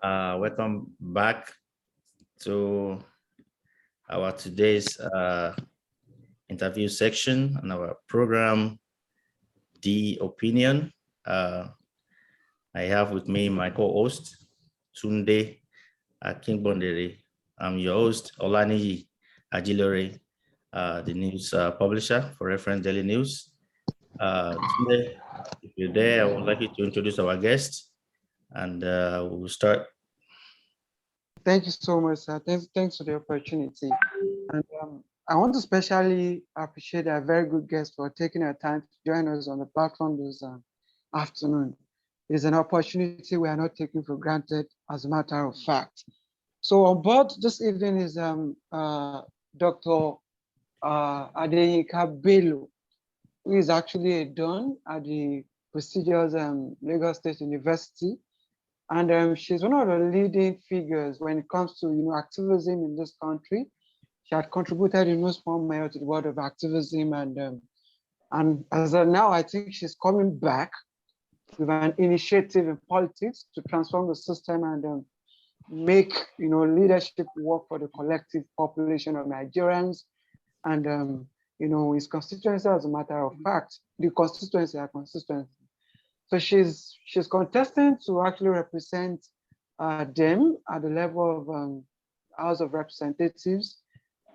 Welcome back to our today's interview section on our program, The Opinion. I have with me my co-host, Tunde Akingbondere. I'm your host, Olaniyi, Ajilore, the news publisher for Reference Daily News. Tunde, if you're there, I would like you to introduce our guest, and we'll start. Thank you so much, sir. Thanks for the opportunity. And I want to especially appreciate our very good guest for taking our time to join us on the platform this afternoon. It is an opportunity we are not taking for granted, as a matter of fact. So on board this evening is Dr. Adeyinka Bello, who is actually a don at the prestigious Lagos State University. And she's one of the leading figures when it comes to activism in this country. She had contributed in no small measure to the world of activism, and as of now, I think she's coming back with an initiative in politics to transform the system and make leadership work for the collective population of Nigerians, and his constituency, as a matter of fact, the constituency are constituency. So she's contesting to actually represent them at the level of House of Representatives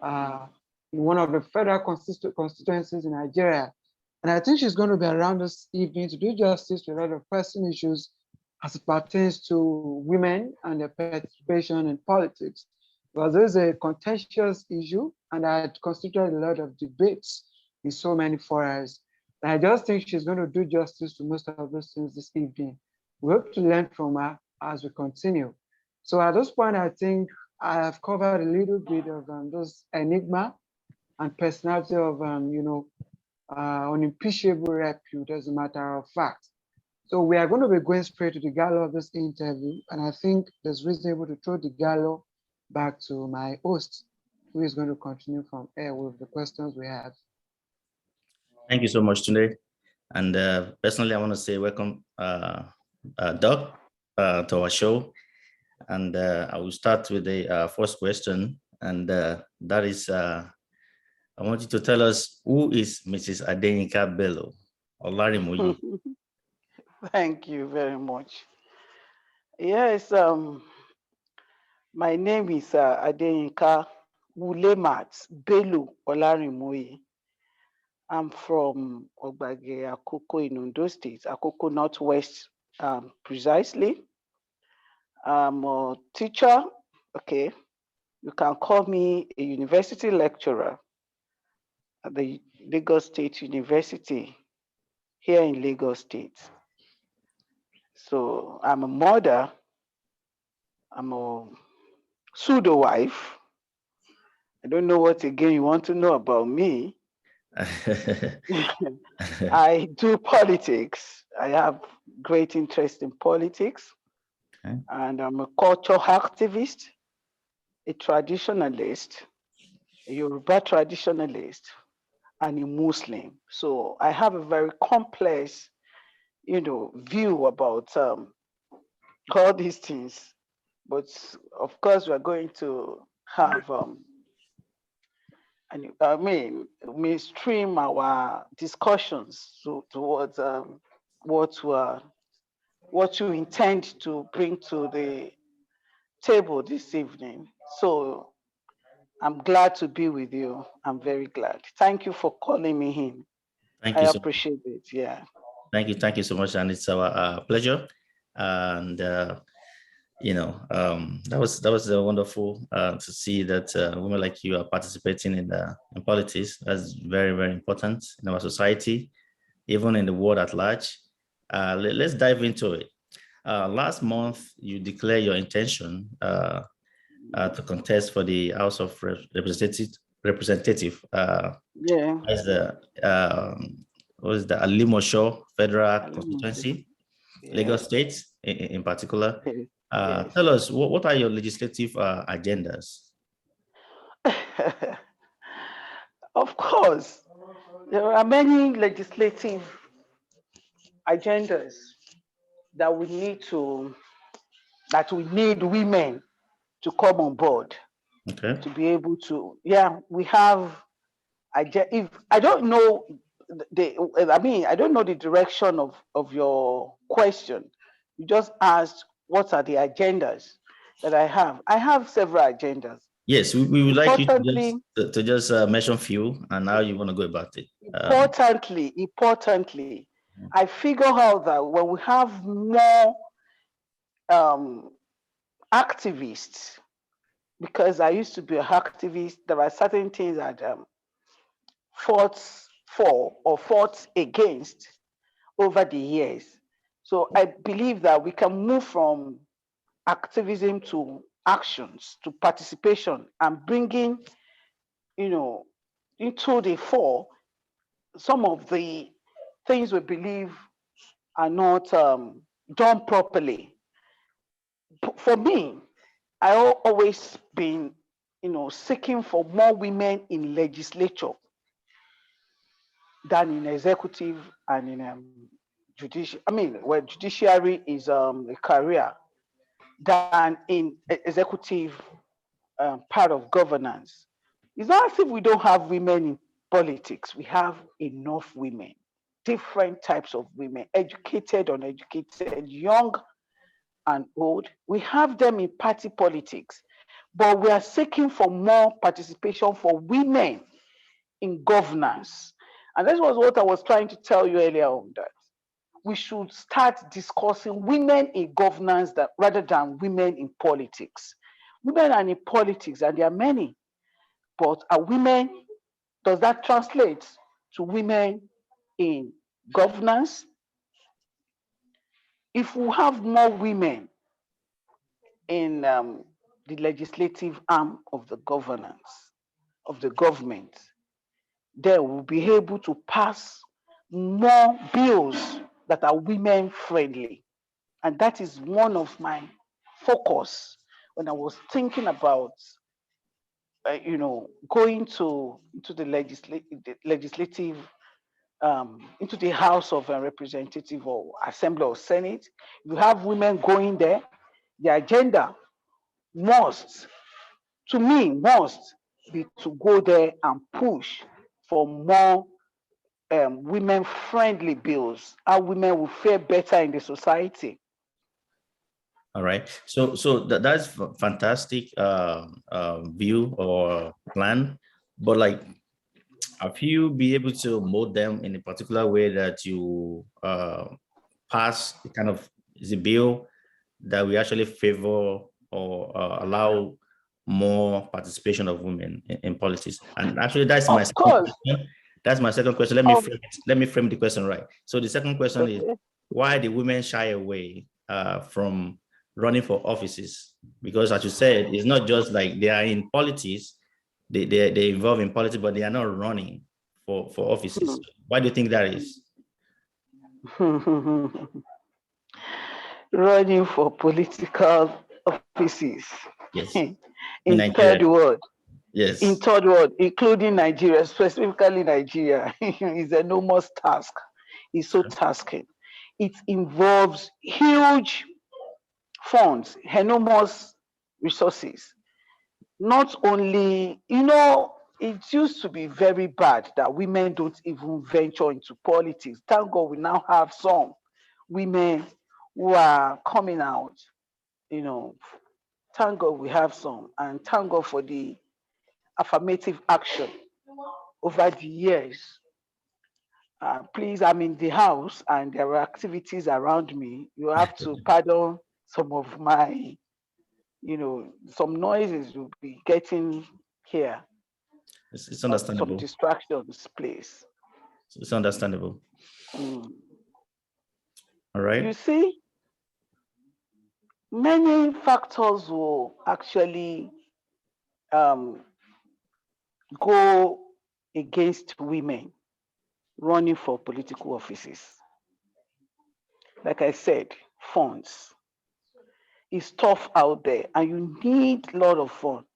in one of the federal constituencies in Nigeria. And I think she's going to be around this evening to do justice to a lot of pressing issues as it pertains to women and their participation in politics. Because there's a contentious issue, and I had constituted a lot of debates in so many forums. And I just think she's going to do justice to most of those things this evening. We hope to learn from her as we continue. So at this point, I think I have covered a little bit of those enigma and personality of, unimpeachable repute, as a matter of fact. So we are going to be going straight to the gala of this interview, and I think there's reasonable to throw the gala back to my host, who is going to continue from here with the questions we have. Thank you so much, Tunde. And personally, I want to say welcome, Doc, to our show. And I will start with the first question. And that is, I want you to tell us, who is Mrs. Adeyinka Bello, Olarinmoye? Thank you very much. Yes, my name is Adeyinka Bello Olarinmoye. I'm from Ogbage, Akoko in Ondo State, Akoko Northwest, precisely. I'm a teacher, okay. You can call me a university lecturer at the Lagos State University here in Lagos State. So I'm a mother, I'm a pseudo wife. I don't know what again you want to know about me. I do politics. I have great interest in politics. Okay. And I'm a cultural activist, a traditionalist, a Yoruba traditionalist, and a Muslim. So I have a very complex, view about all these things. But of course, we're going to have mainstream our discussions towards what you intend to bring to the table this evening. So I'm glad to be with you. I'm very glad. Thank you for calling me in. Thank you. I appreciate it. Yeah. Thank you so much, and it's our pleasure. And that was wonderful to see that women like you are participating in politics. That's very, very important in our society, even in the world at large. Let's dive into it. Last month, you declared your intention to contest for the House of Representative. As the Alimosho Federal Constituency, Lagos State in particular. Yes. Tell us, what are your legislative agendas? Of course, there are many legislative agendas that we need to that we need women to come on board to be able to, we have, if I don't know I don't know the direction of your question. You just asked what are the agendas that I have. I have several agendas. Yes, we would like you to just mention few and how you want to go about it. Importantly, I figure out that when we have more activists, because I used to be an activist, there are certain things that fought for or fought against over the years. So I believe that we can move from activism to actions, to participation, and bringing, into the fore some of the things we believe are not done properly. For me, I always been, seeking for more women in legislature than in executive and in judicial. Judiciary is a career than in executive part of governance. It's not as if we don't have women in politics. We have enough women, different types of women, educated, uneducated, young and old. We have them in party politics, but we are seeking for more participation for women in governance. And that was what I was trying to tell you earlier on, that we should start discussing women in governance rather than women in politics. Women are in politics, and there are many, but are women, does that translate to women in governance? If we have more women in the legislative arm of the governance, of the government, then we'll be able to pass more bills that are women friendly. And that is one of my focus when I was thinking about, going into the legislative, into the House of Representative or Assembly or Senate. You have women going there. The agenda must be to go there and push for more women-friendly bills, how women will fare better in the society. All right. So that's fantastic view or plan, but like, have you be able to mold them in a particular way that you pass the kind of the bill that we actually favor or allow more participation of women in politics? And actually, that's my second question. That's my second question. Let me frame the question right. So the second question is, why do women shy away from running for offices? Because as you said, it's not just like they are in politics, they're involved in politics, but they are not running for offices. Why do you think that is? Running for political offices. Yes. In third world. Yes. In third world, including Nigeria, specifically Nigeria, is an enormous task. It's so tasking. It involves huge funds, enormous resources. Not only, it used to be very bad that women don't even venture into politics. Thank God we now have some women who are coming out, thank God we have some, and thank God for the affirmative action over the years. Please, I'm in the house and there are activities around me. You have to pardon some of my, some noises you'll be getting here. It's understandable. Some distractions, please. It's understandable. All right. You see, many factors will actually go against women running for political offices. Like I said, funds. It's tough out there and you need a lot of funds.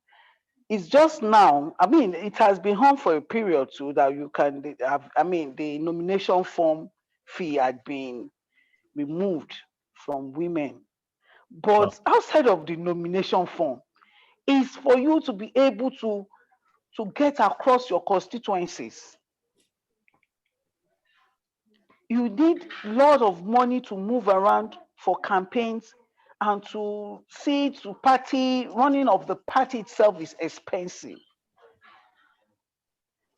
It's just now, it has been on for a period too that you can have, the nomination form fee had been removed from women. But outside of the nomination form is for you to be able to get across your constituencies. You need a lot of money to move around for campaigns and to see to party, running of the party itself is expensive.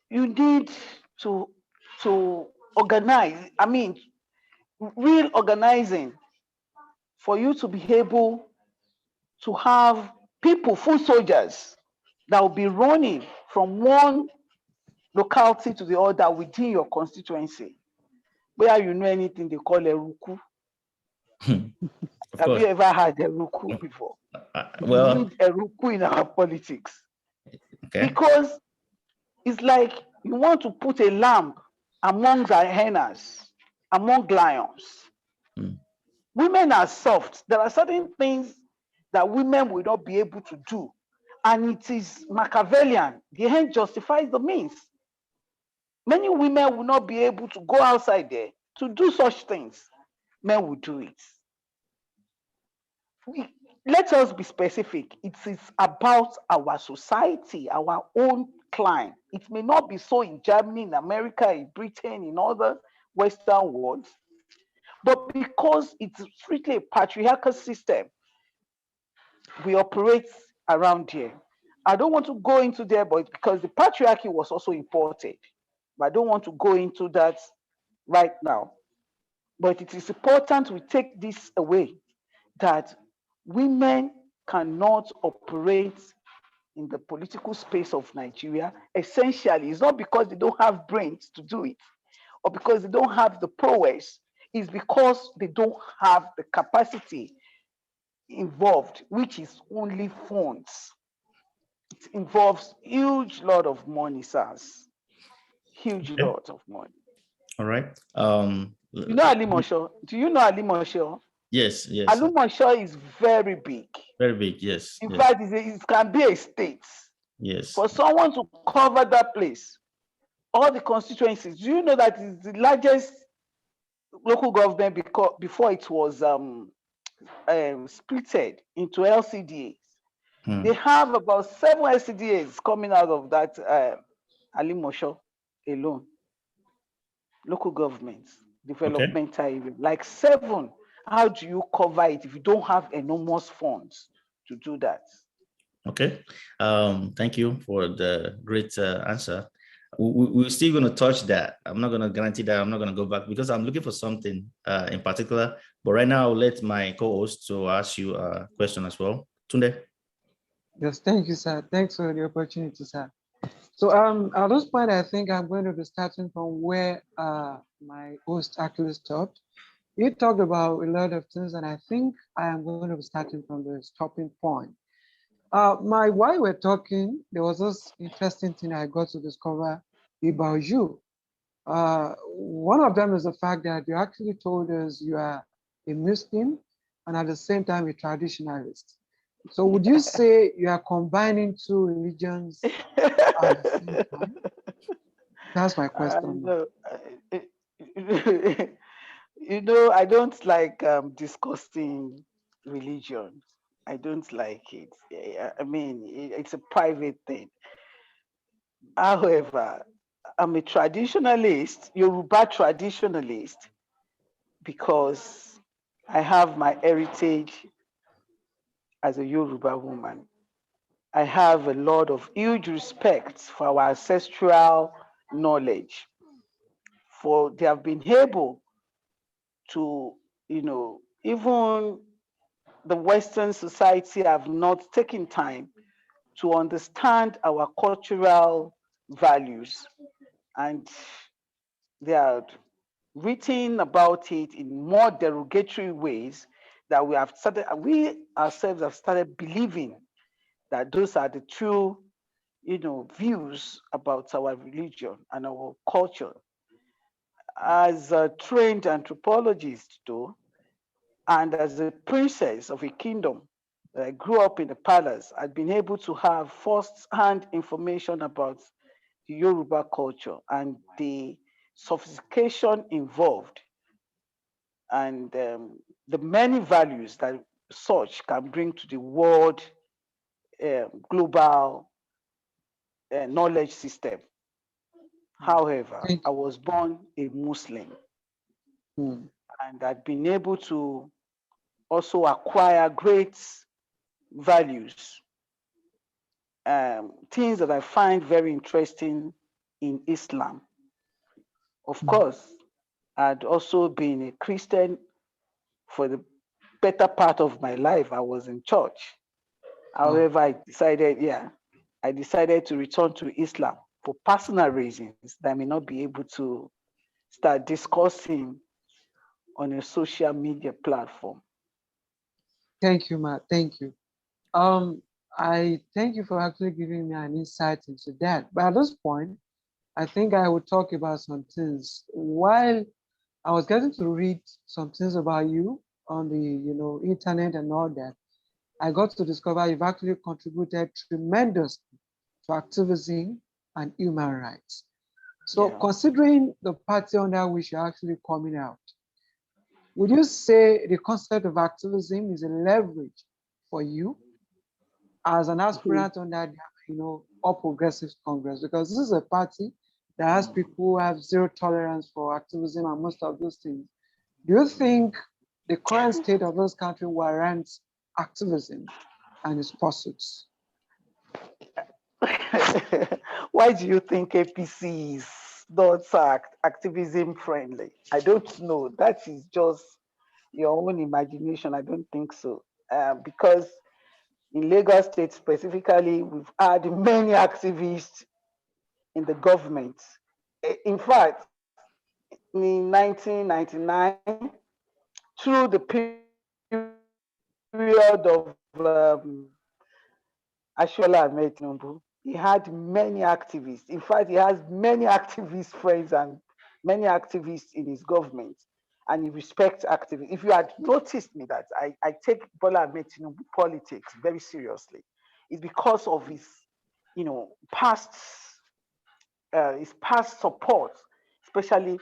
You need to organize, I mean, real organizing for you to be able to have people, full soldiers, that will be running from one locality to the other within your constituency. Where you know anything they call a ruku. Have you ever had a ruku before? Well, we need a ruku in our politics. okay. Because it's like you want to put a lamb among the hyenas, among lions. Women are soft. There are certain things that women will not be able to do. And it is Machiavellian. The end justifies the means. Many women will not be able to go outside there to do such things. Men will do it. Let us be specific. It is about our society, our own climate. It may not be so in Germany, in America, in Britain, in other Western worlds, but because it's strictly a patriarchal system, we operate around here. I don't want to go into there, but because the patriarchy was also imported, but I don't want to go into that right now. But it is important we take this away, that women cannot operate in the political space of Nigeria. Essentially, it's not because they don't have brains to do it or because they don't have the prowess, it's because they don't have the capacity involved, which is only funds. It involves huge lot of money, sirs. Huge lot of money. All right. You know Alimosho? Do you know Alimosho? Yes, yes. Alimosho is very big. Very big, yes. In fact, it can be a state. Yes. For someone to cover that place, all the constituencies, do you know that it's the largest local government before it was splitted into LCDAs? They have about 7 LCDAs coming out of that Alimosho alone. Local governments, developmental area, like 7. How do you cover it if you don't have enormous funds to do that? Okay. Thank you for the great answer. We're still going to touch that. I'm not going to guarantee that I'm not going to go back because I'm looking for something in particular. But right now, I'll let my co-host to ask you a question as well. Tunde. Yes, thank you, sir. Thanks for the opportunity, sir. So at this point, I think I'm going to be starting from where my host actually stopped. He talked about a lot of things, and I think I am going to be starting from the stopping point. While we're talking, there was this interesting thing I got to discover about you. One of them is the fact that you actually told us you are a Muslim and at the same time a traditionalist. So would you say you are combining 2 religions at the same time? That's my question. You know, I don't like discussing religion. I don't like it. I mean, it's a private thing. However, I'm a traditionalist, Yoruba traditionalist, because I have my heritage as a Yoruba woman. I have a lot of huge respect for our ancestral knowledge, for they have been able to, even the Western society have not taken time to understand our cultural values, and they are written about it in more derogatory ways that we ourselves have started believing that those are the true, views about our religion and our culture. As a trained anthropologist, though, and as a princess of a kingdom that I grew up in the palace, I'd been able to have first-hand information about the Yoruba culture and the sophistication involved and the many values that such can bring to the world global knowledge system. However, Thank I was born a Muslim, you. and I'd been able to also acquire great values, things that I find very interesting in Islam. Of course, I'd also been a Christian for the better part of my life. I was in church. However, I decided to return to Islam for personal reasons that I may not be able to start discussing on a social media platform. Thank you, Matt. Thank you. I thank you for actually giving me an insight into that. But at this point, I think I would talk about some things. While I was getting to read some things about you on the internet and all that, I got to discover you've actually contributed tremendously to activism and human rights. So Yeah. considering the party under which you're actually coming out, would you say the concept of activism is a leverage for you as an aspirant under All Progressives Congress? Because this is a party that has people who have zero tolerance for activism and most of those things. Do you think the current state of this country warrants activism and its pursuits? Why do you think APC is not activism friendly? I don't know. That is just your own imagination. I don't think so. Because in Lagos State specifically, we've had many activists in the government. In fact, in 1999, through the period of Ashola Ahmed Tinubu, he had many activists. In fact, he has many activist friends and many activists in his government, and he respects activists. If you had noticed me that I take Bola Ahmed Tinubu politics very seriously, it's because of his, his past support, especially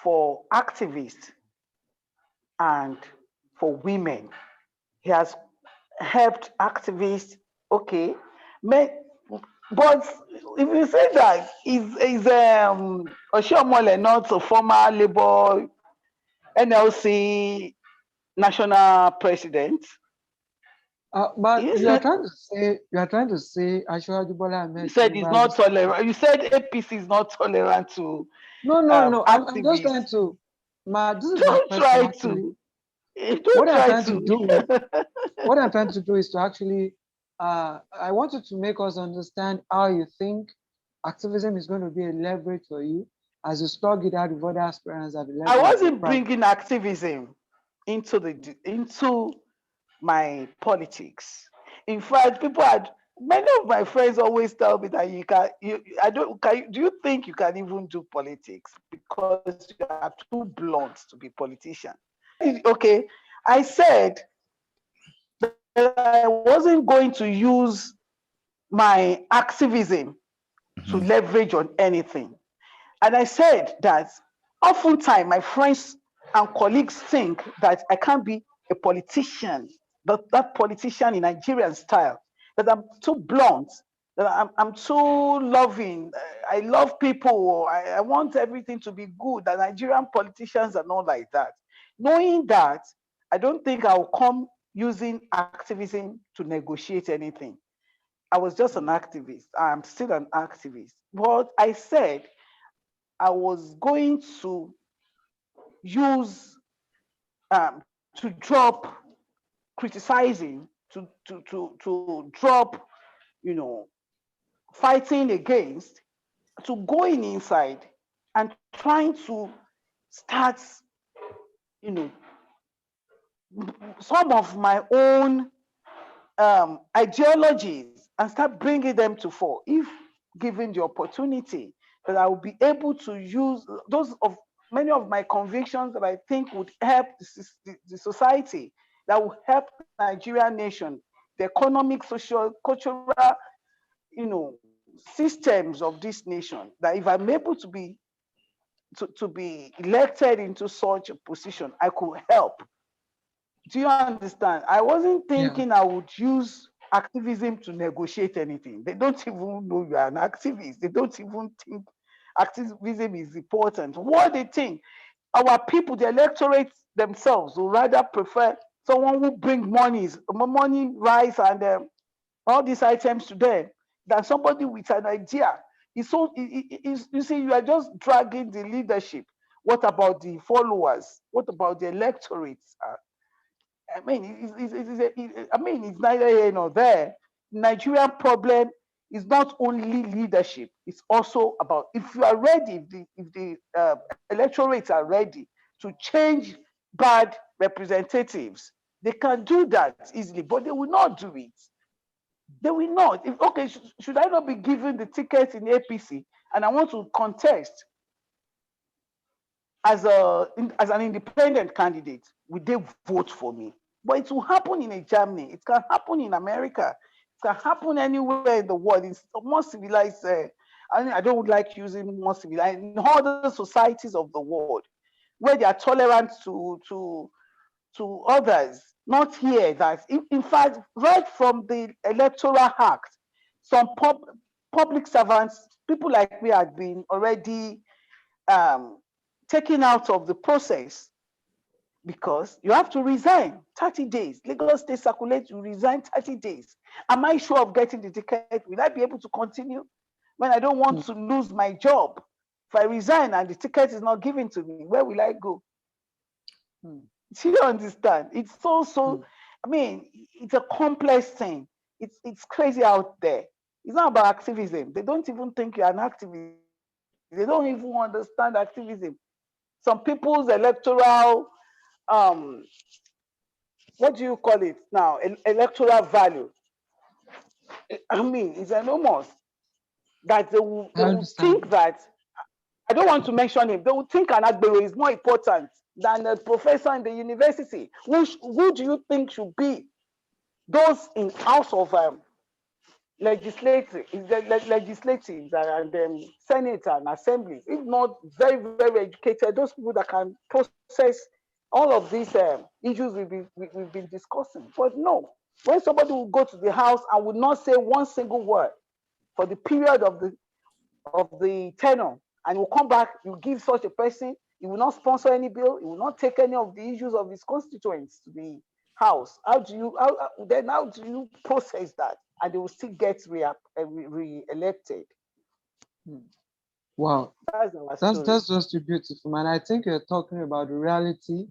for activists and for women. He has helped activists. Okay, but if you say that is Oshiomhole not a former Labour NLC national president? But You you are said, trying to say Ashwaju Bola Ahmed he's Tinubu not has tolerant. You said APC is not tolerant to no. I'm just activists. trying to. This is my Don't question try actually. to. What Don't I'm try trying to to. do, what I'm trying to do is to actually, I wanted to make us understand how you think activism is going to be a leverage for you as you slug it out with other aspirants at the I level of your wasn't party. bringing activism into my politics. In fact, many of my friends always tell me that do you think you can even do politics because you are too blunt to be politician? Okay, I said that I wasn't going to use my activism to leverage on anything. And I said that oftentimes my friends and colleagues think that I can't be a politician, that politician in Nigerian style, that I'm too blunt, that I'm too loving. I love people. I want everything to be good. The Nigerian politicians are not like that. Knowing that, I don't think I'll come using activism to negotiate anything. I was just an activist. I'm still an activist. But I said I was going to use to drop criticizing, to drop, fighting against, to going inside and trying to start, you know, some of my own ideologies and start bringing them to fore if given the opportunity, that I will be able to use those of many of my convictions that I think would help the society, that will help the Nigerian nation, the economic, social, cultural, systems of this nation. That if I'm able to be elected into such a position, I could help. Do you understand? I wasn't thinking I would use activism to negotiate anything. They don't even know you are an activist. They don't even think activism is important. What they think, our people, the electorate themselves, will rather prefer someone who bring money, rice, and all these items to them than somebody with an idea. It's so you see, you are just dragging the leadership. What about the followers? What about the electorate? I mean, it's neither here nor there. Nigerian problem is not only leadership; it's also about if you are ready, if the electorates are ready to change bad representatives, they can do that easily, but they will not do it. They will not. If, okay, should I not be given the ticket in APC and I want to contest as an independent candidate, would they vote for me? But it will happen in Germany. It can happen in America. It can happen anywhere in the world. It's more civilized. I don't like using more civilized in other societies of the world, where they are tolerant to others. Not here. That in fact, right from the Electoral Act, some public servants, people like me, had been already um, taken out of the process because you have to resign 30 days. Lagos State circulate, you resign 30 days. Am I sure of getting the ticket? Will I be able to continue when I don't want to lose my job? If I resign and the ticket is not given to me, where will I go? Do you understand? It's so, I mean, it's a complex thing. It's crazy out there. It's not about activism. They don't even think you're an activist. They don't even understand activism. Some people's electoral, what do you call it now? Electoral value. I mean, it's enormous. That they will think that, I don't want to mention him, they will think an Agbero is more important than a professor in the university. Who do you think should be those in House of legislatives and Senate and assemblies, if not very, very educated, those people that can process all of these issues we've been discussing. But no, when somebody will go to the House and will not say one single word for the period of the tenure, and will come back, you give such a person, he will not sponsor any bill, he will not take any of the issues of his constituents to the House. How do you process that? And they will still get re-elected. Wow, that's just beautiful, man. I think you're talking about the reality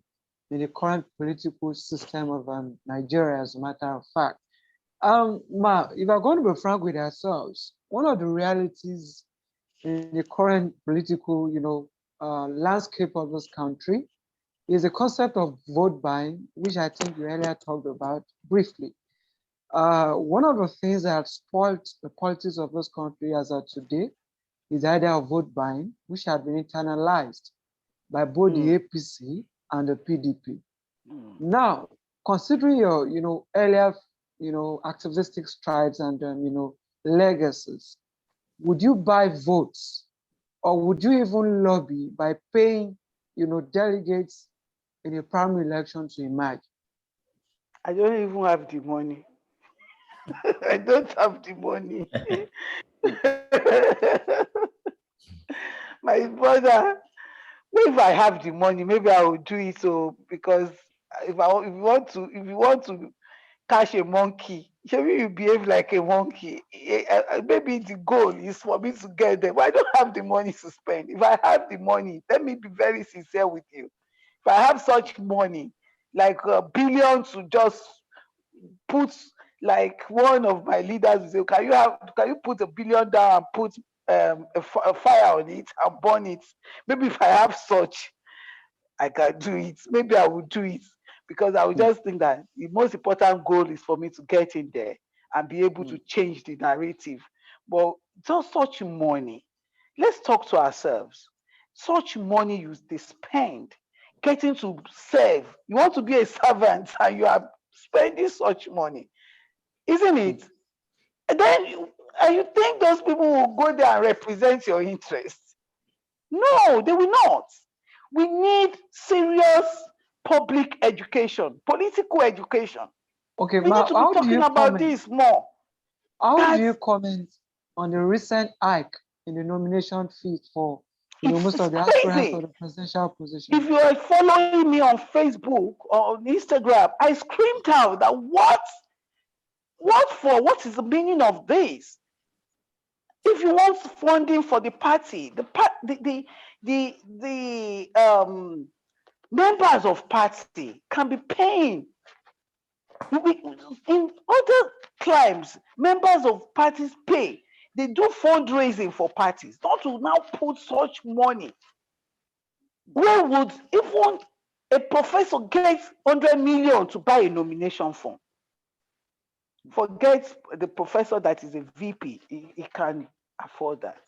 in the current political system of Nigeria, as a matter of fact. Ma, if we're going to be frank with ourselves, one of the realities in the current political, landscape of this country is the concept of vote buying, which I think you earlier talked about briefly. One of the things that have spoiled the politics of this country as of today is the idea of vote buying, which had been internalized by both the APC and the PDP. Now, considering your, earlier, activistic strides and, legacies, would you buy votes, or would you even lobby by paying, delegates in a primary election to emerge? I don't even have the money. I don't have the money. My brother, if I have the money, maybe I will do it. So because if you want to catch a monkey, maybe you behave like a monkey. Maybe the goal is for me to get there, but I don't have the money to spend. If I have the money, let me be very sincere with you. If I have such money, like a billion to just put, like one of my leaders will say, can you put $1 billion down and put a fire on it and burn it? Maybe if I have such, I can do it. Maybe I will do it, because I would just think that the most important goal is for me to get in there and be able to change the narrative. But just such money, let's talk to ourselves. Such money they spend getting to serve. You want to be a servant and you are spending such money, isn't it? And then you think those people will go there and represent your interests? No, they will not. We need serious public education, political education. Okay, We need to be how do talking you about comment? this more. How do you comment on the recent hike in the nomination fee for most of the aspirants of the presidential position? If you are following me on Facebook or on Instagram, I screamed out that what for? What is the meaning of this? If you want funding for the party, the members of party can be paying. In other climes, members of parties pay. They do fundraising for parties. Not to now put such money. Where would even a professor get 100 million to buy a nomination form? Forget the professor that is a VP. He can afford that.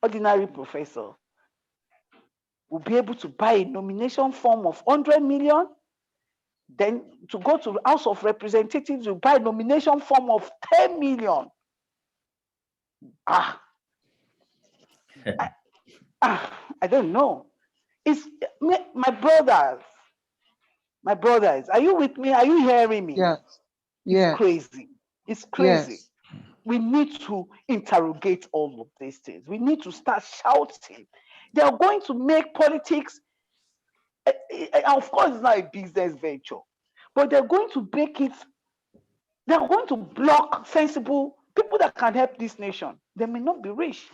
Ordinary professor will be able to buy a nomination form of 100 million. Then to go to the House of Representatives, you buy a nomination form of 10 million. I don't know. It's my brothers. Are you with me? Are you hearing me? Yes. It's crazy. It's crazy. Yes. We need to interrogate all of these things. We need to start shouting. They are going to make politics, of course, it's not a business venture, but they're going to make it, they're going to block sensible people that can help this nation. They may not be rich.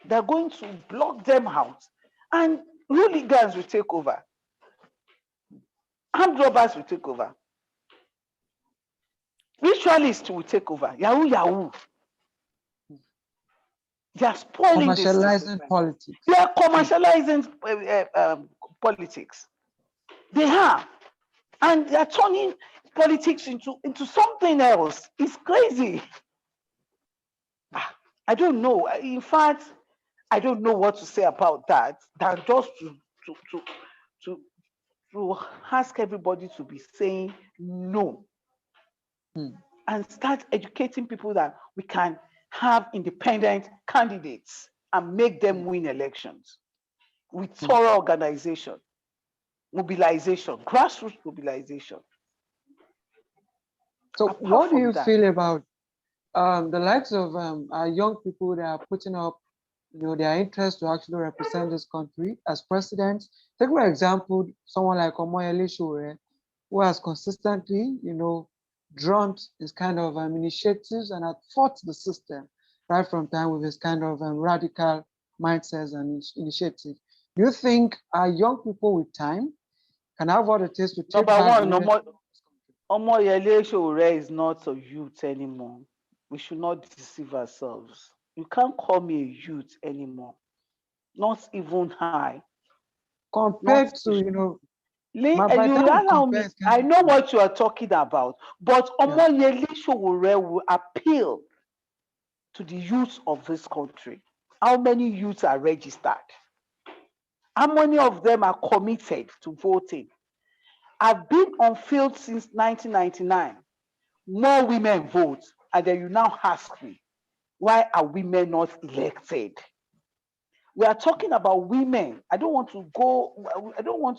They're going to block them out, and hooligans will take over. Armed robbers will take over. Ritualists will take over. Yahoo. They are spoiling commercializing politics. They are commercializing politics. They are. And they are turning politics into something else. It's crazy. I don't know. In fact, I don't know what to say about that. Than just to ask everybody to be saying no. And start educating people that we can have independent candidates and make them win elections with thorough organization, mobilization, grassroots mobilization. So what do you feel about the likes of our young people that are putting up their interest to actually represent this country as president? Take for example, someone like Olarinmoye, who has consistently, drummed his kind of initiatives and had fought the system right from time with his kind of radical mindsets and initiatives. Do you think our young people with time can have what it takes to take back? Omoyele Sowore is not a youth anymore. We should not deceive ourselves. You can't call me a youth anymore. Not even high. Compared to, I know what you are talking about, but Omoyele Sowore will appeal to the youth of this country. How many youths are registered? How many of them are committed to voting? I've been on field since 1999. More women vote, and then you now ask me, why are women not elected? We are talking about women. I don't want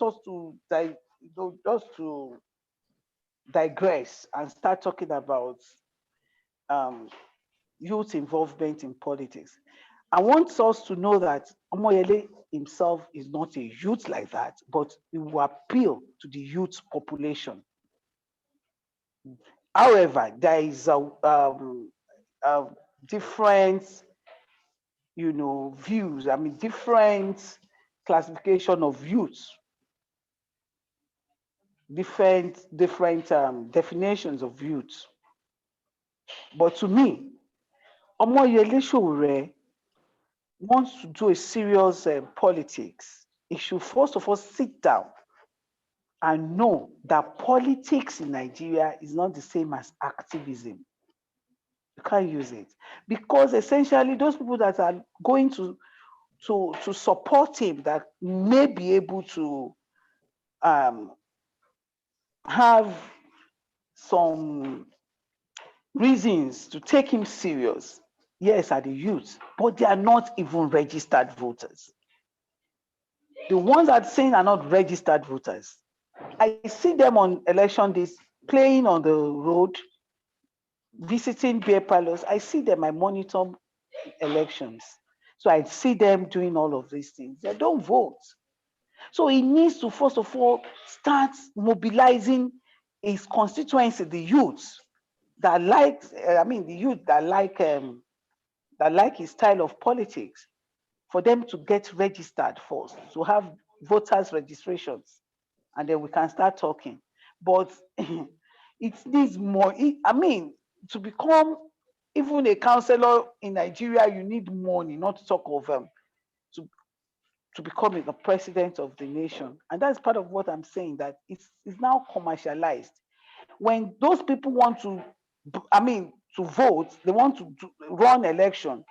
us to just to digress and start talking about youth involvement in politics. I want us to know that Omoyele himself is not a youth like that, but he will appeal to the youth population. However, there is a different, views. I mean, different classification of youth, different definitions of youth. But to me, Omoyele Sowore wants to do a serious politics. He should first of all sit down and know that politics in Nigeria is not the same as activism. You can't use it, because essentially those people that are going to support him, that may be able to have some reasons to take him serious, yes, are the youth, but they are not even registered voters. The ones that are saying are not registered voters, I see them on election days playing on the road, visiting beer parlors. I see them, I monitor elections. So I see them doing all of these things. They don't vote. So he needs to, first of all, start mobilizing his constituency, the youth that like, the youth that like his style of politics, for them to get registered first, to have voters registrations, and then we can start talking. But it needs more. To become even a councillor in Nigeria, you need money, not to talk of to to becoming the president of the nation. And that's part of what I'm saying, that it's now commercialized. When those people want to vote, they want to run election.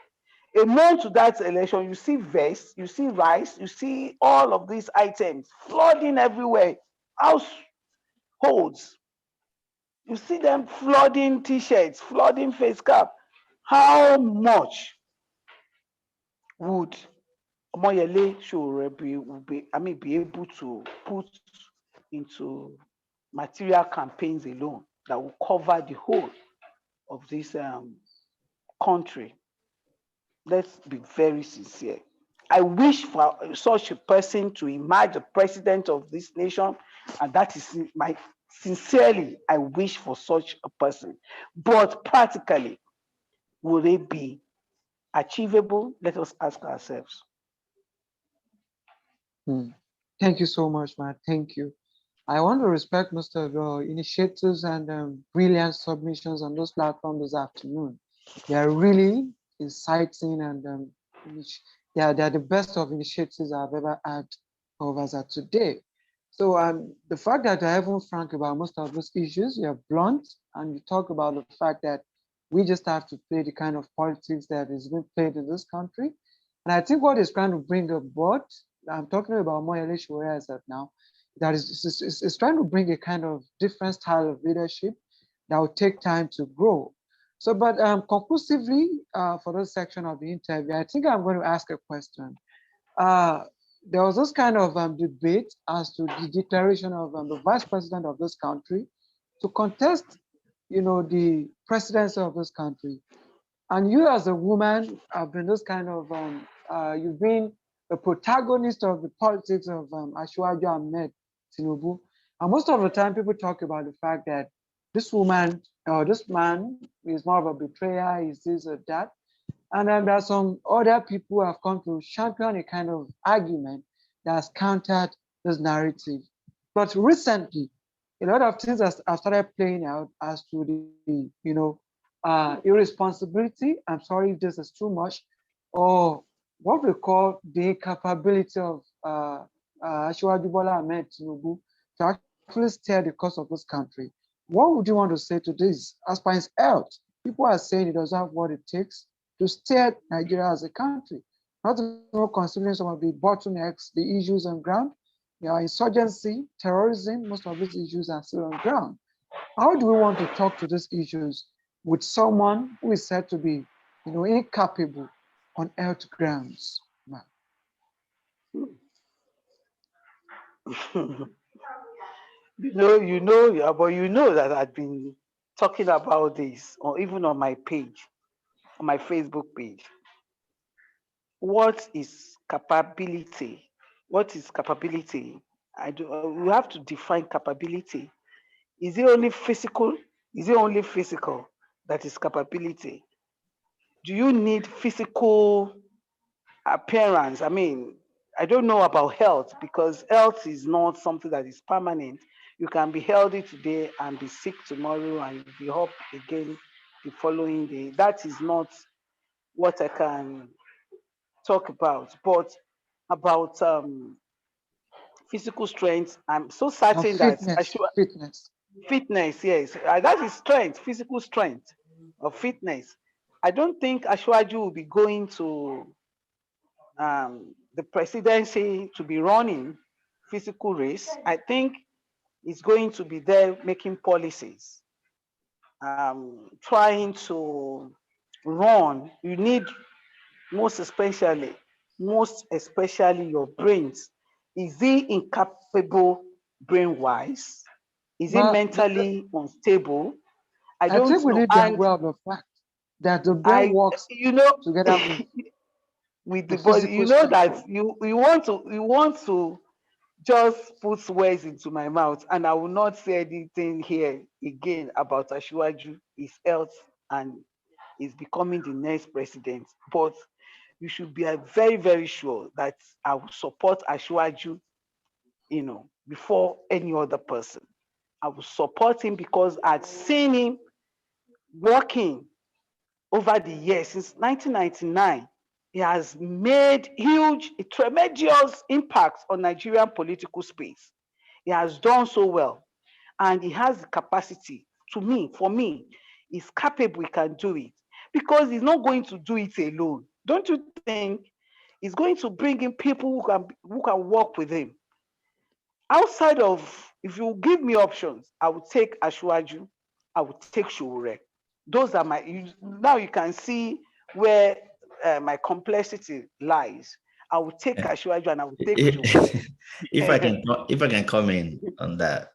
A month to that election, you see vests, you see rice, you see all of these items flooding everywhere. Households, you see them flooding t-shirts, flooding face cap. How much would Omoyele should be able to put into material campaigns alone that will cover the whole of this country? Let's be very sincere. I wish for such a person to emerge the president of this nation, and that is sincerely, I wish for such a person. But practically, will it be achievable? Let us ask ourselves. Thank you so much, Matt. Thank you. I want to respect most of your initiatives and brilliant submissions on those platforms this afternoon. They are really inciting and they're the best of initiatives I've ever had of us at today. So the fact that you're even frank about most of those issues, you're blunt, and you talk about the fact that we just have to play the kind of politics that is being played in this country. And I think what is trying to bring about, I'm talking about Moyele Sowore as of now, that is trying to bring a kind of different style of leadership that will take time to grow. So, but conclusively, for this section of the interview, I think I'm going to ask a question. There was this kind of debate as to the declaration of the vice president of this country to contest, the presidency of this country. And you as a woman have been this kind of, you've been the protagonist of the politics of Asiwaju Ahmed Tinubu. And most of the time people talk about the fact that this woman or this man is more of a betrayer, is this or that. And then there are some other people who have come to champion a kind of argument that has countered this narrative. But recently, a lot of things have started playing out as to the, irresponsibility. I'm sorry if this is too much, or what we call the incapability of Asiwaju Bola Ahmed Tinubu to actually steer the course of this country. What would you want to say to this? As far as health, people are saying it doesn't have what it takes to steer Nigeria as a country, not even considering some of the bottlenecks, the issues on ground. Insurgency, terrorism, most of these issues are still on ground. How do we want to talk to these issues with someone who is said to be, incapable on health grounds? But you know that I've been talking about this, or even on my page, on my Facebook page. What is capability? What is capability? We have to define capability. Is it only physical? Is it only physical that is capability? Do you need physical appearance? I don't know about health, because health is not something that is permanent. You can be healthy today and be sick tomorrow and be up again the following day. That is not what I can talk about. But about physical strength, I'm so certain that fitness, yes, that is strength, physical strength or fitness. I don't think Asiwaju will be going to the presidency to be running physical race. I think he's going to be there making policies, trying to run. You need most especially your brains. Is he incapable brain-wise? Is he But mentally unstable? I I don't think we know. need to be And aware of the fact that the brain works you know, together with with the the body, you physical know structure. that you want to just put words into my mouth, and I will not say anything here again about Asiwaju, his health, and is becoming the next president. But you should be very, very sure that I will support Asiwaju, before any other person. I will support him because I've seen him working over the years since 1999. He has made tremendous impact on Nigerian political space. He has done so well, and he has the capacity. For me, he's capable, he can do it, because he's not going to do it alone. Don't you think? He's going to bring in people who can work with him. Outside of, if you give me options, I would take Ashwaju, I would take Showore. Those are now you can see where my complexity lies. I would take Ashwaju and I would take Showore. If I can come in on that,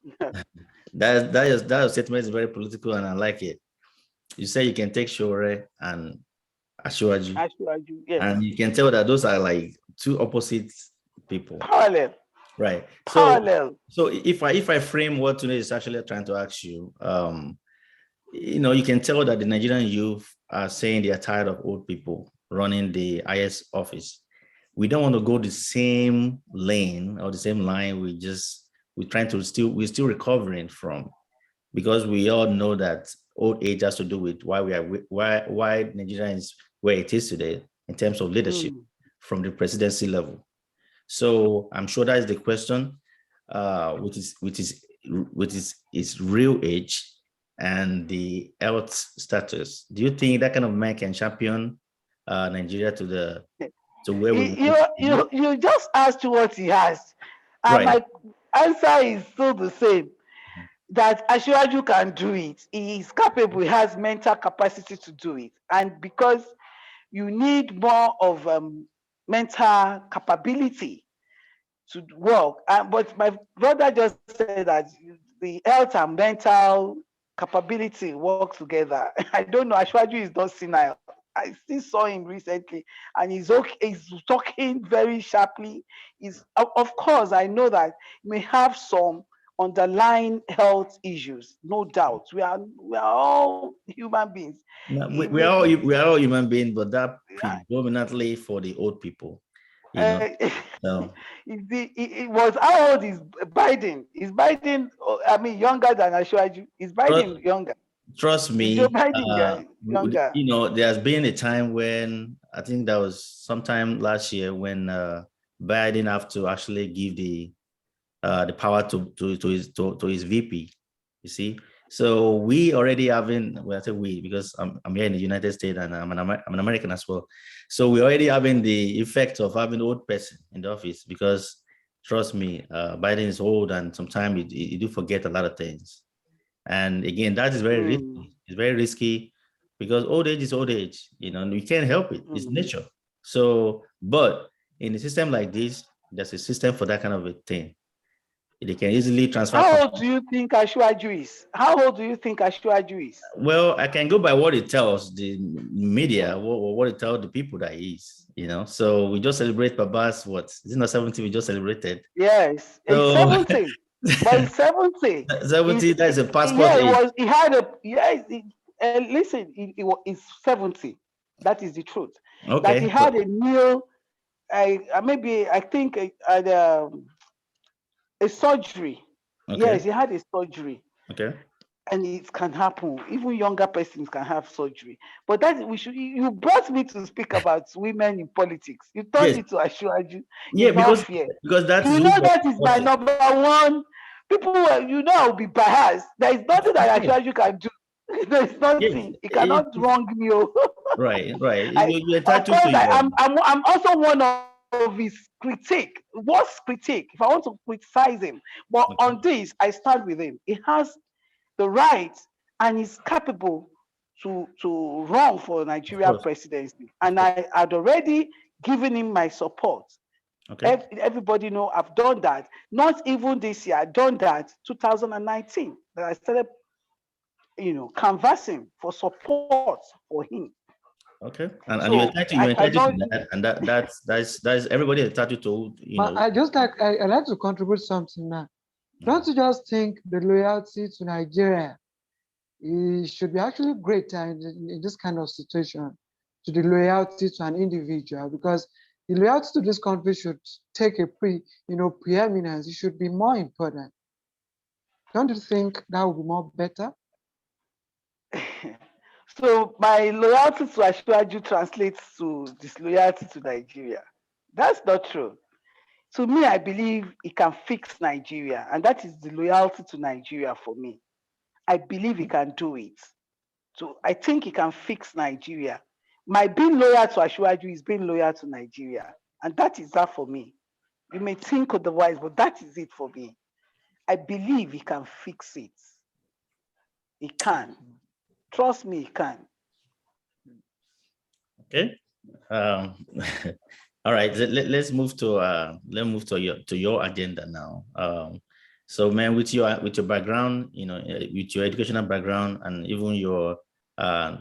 that statement is very political and I like it. You say you can take Shore and Ashwaju, Yes. and you can tell that those are like two opposite people. Parallel. Right. Parallel. So if I frame what Tunde is actually trying to ask you, you can tell that the Nigerian youth are saying they are tired of old people running the IS office. We don't want to go the same lane or the same line. We're still recovering from, because we all know that old age has to do with why Nigeria is where it is today in terms of leadership from the presidency level. So I'm sure that is the question, which is real age and the health status. Do you think that kind of man can champion Nigeria to where we want? You just asked what he has, and Right. my answer is still the same. That Asiwaju can do it. He is capable. He has mental capacity to do it, and because you need more of mental capability to work. But my brother just said that the health and mental capability work together. I don't know. Ashwaju is not senile. I still saw him recently, and he's okay. He's talking very sharply. Of course, I know that he may have some underlying health issues, no doubt. We are all human beings. No, we are all human beings, but that predominantly for the old people. So it was, how old is Biden? Is Biden, I mean, younger than Ashwaju? Is Biden younger? Trust me, Joe Biden younger? There has been a time when, I think that was sometime last year, when Biden have to actually give the power to his VP. You see, so we already having, well, I say we because I'm here in the United States and I'm an American as well. So we're already having the effect of having an old person in the office, because trust me, Biden is old and sometimes you do forget a lot of things. And again, that is very risky. It's very risky because old age is old age. You can't help it. It's nature. So, but in a system like this, there's a system for that kind of a thing. They can easily transfer. How old do you think Ashwaju is? How old do you think Ashwaju is? Well, I can go by what it tells the media, or what it tells the people that he is. So we just celebrate Baba's, what? Is it not 70? We just celebrated. Yes, it's 70. But it's 70. 70, that's a passport age. He had a, listen, it's 70. That is the truth. Okay. That he had a new, I think a surgery. Okay. Yes, he had a surgery. Okay. And it can happen. Even younger persons can have surgery. But you brought me to speak about women in politics. You turned it to Ashwaju. Yeah, because that that is my number one. People, I'll be biased. There is nothing that Ashwaju can do. There is nothing. He cannot wrong me. Right. I'm also one of his critique. Worst critique, if I want to criticize him. But on this, I stand with him. He has the right and is capable to run for Nigeria presidency. And I had already given him my support. Okay. Everybody know I've done that. Not even this year, I've done that 2019. That I started, canvassing for support for him. Okay. And So you're I entitled cannot. to that, and that's everybody entitled to, But I like to contribute something now. Don't you just think the loyalty to Nigeria, it should be actually greater in this kind of situation, to the loyalty to an individual, because the loyalty to this country should take a preeminence. It should be more important. Don't you think that would be more better? So my loyalty to Ashwaju translates to disloyalty to Nigeria. That's not true. To me, I believe it can fix Nigeria, and that is the loyalty to Nigeria for me. I believe he can do it. So I think he can fix Nigeria. My being loyal to Ashwaju is being loyal to Nigeria, and that is that for me. You may think otherwise, but that is it for me. I believe he can fix it. He can. Trust me, he can. Okay. All right. Let's move to your agenda now. So, man, with your background, with your educational background, and even your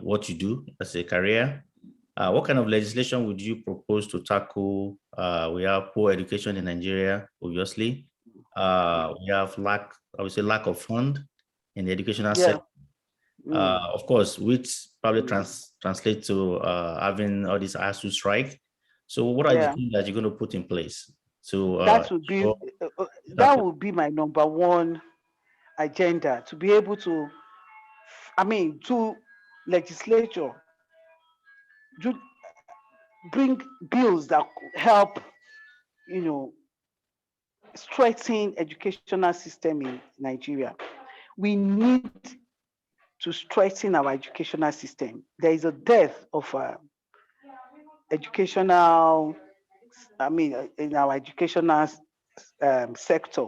what you do as a career, what kind of legislation would you propose to tackle? We have poor education in Nigeria, obviously. We have I would say, lack of fund in the educational sector. Of course, which probably translate to having all these ASU strike. So, what are the things that you're going to put in place to that would be my number one agenda, to be able to, to legislature, to bring bills that help, strengthen educational system in Nigeria. We need to strengthen our educational system. There is a dearth of educational, in our educational sector,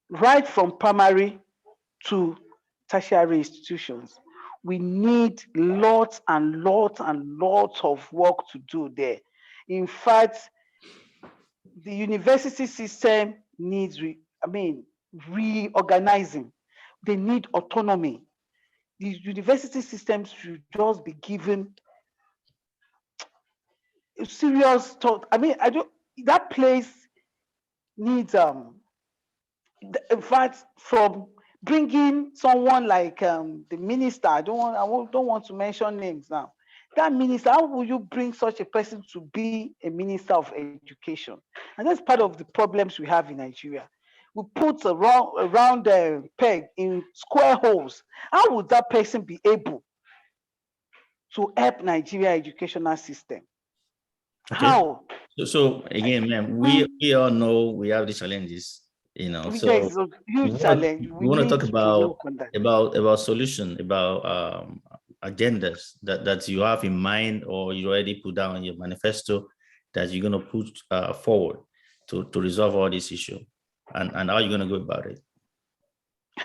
right from primary to tertiary institutions. We need lots and lots and lots of work to do there. In fact, the university system needs reorganizing. They need autonomy. The university systems should just be given serious thought. That place needs in fact, from bringing someone like the minister, I don't want to mention names now. That minister, how will you bring such a person to be a minister of education? And that's part of the problems we have in Nigeria. We put a round peg in square holes. How would that person be able to help Nigeria educational system? Okay. How? So again, ma'am, we all know we have the challenges, There is a huge challenge. We want to talk about that. solution, about agendas that you have in mind, or you already put down in your manifesto that you're going to put forward to resolve all this issue, and how you're going to go about it.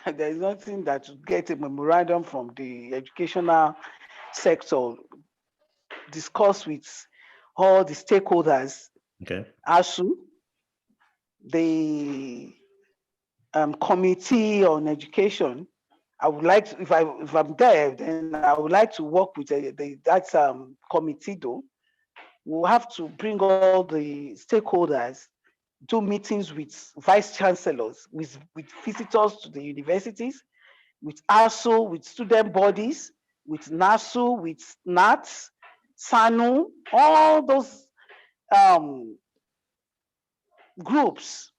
There is nothing that to get a memorandum from the educational sector, discuss with all the stakeholders. Okay. ASU, the committee on education. I would like to, if I'm there, then I would like to work with that committee. Though we'll have to bring all the stakeholders, do meetings with vice chancellors, with visitors to the universities, with ASU, with student bodies, with NASU, with NATS, SANU, all those groups,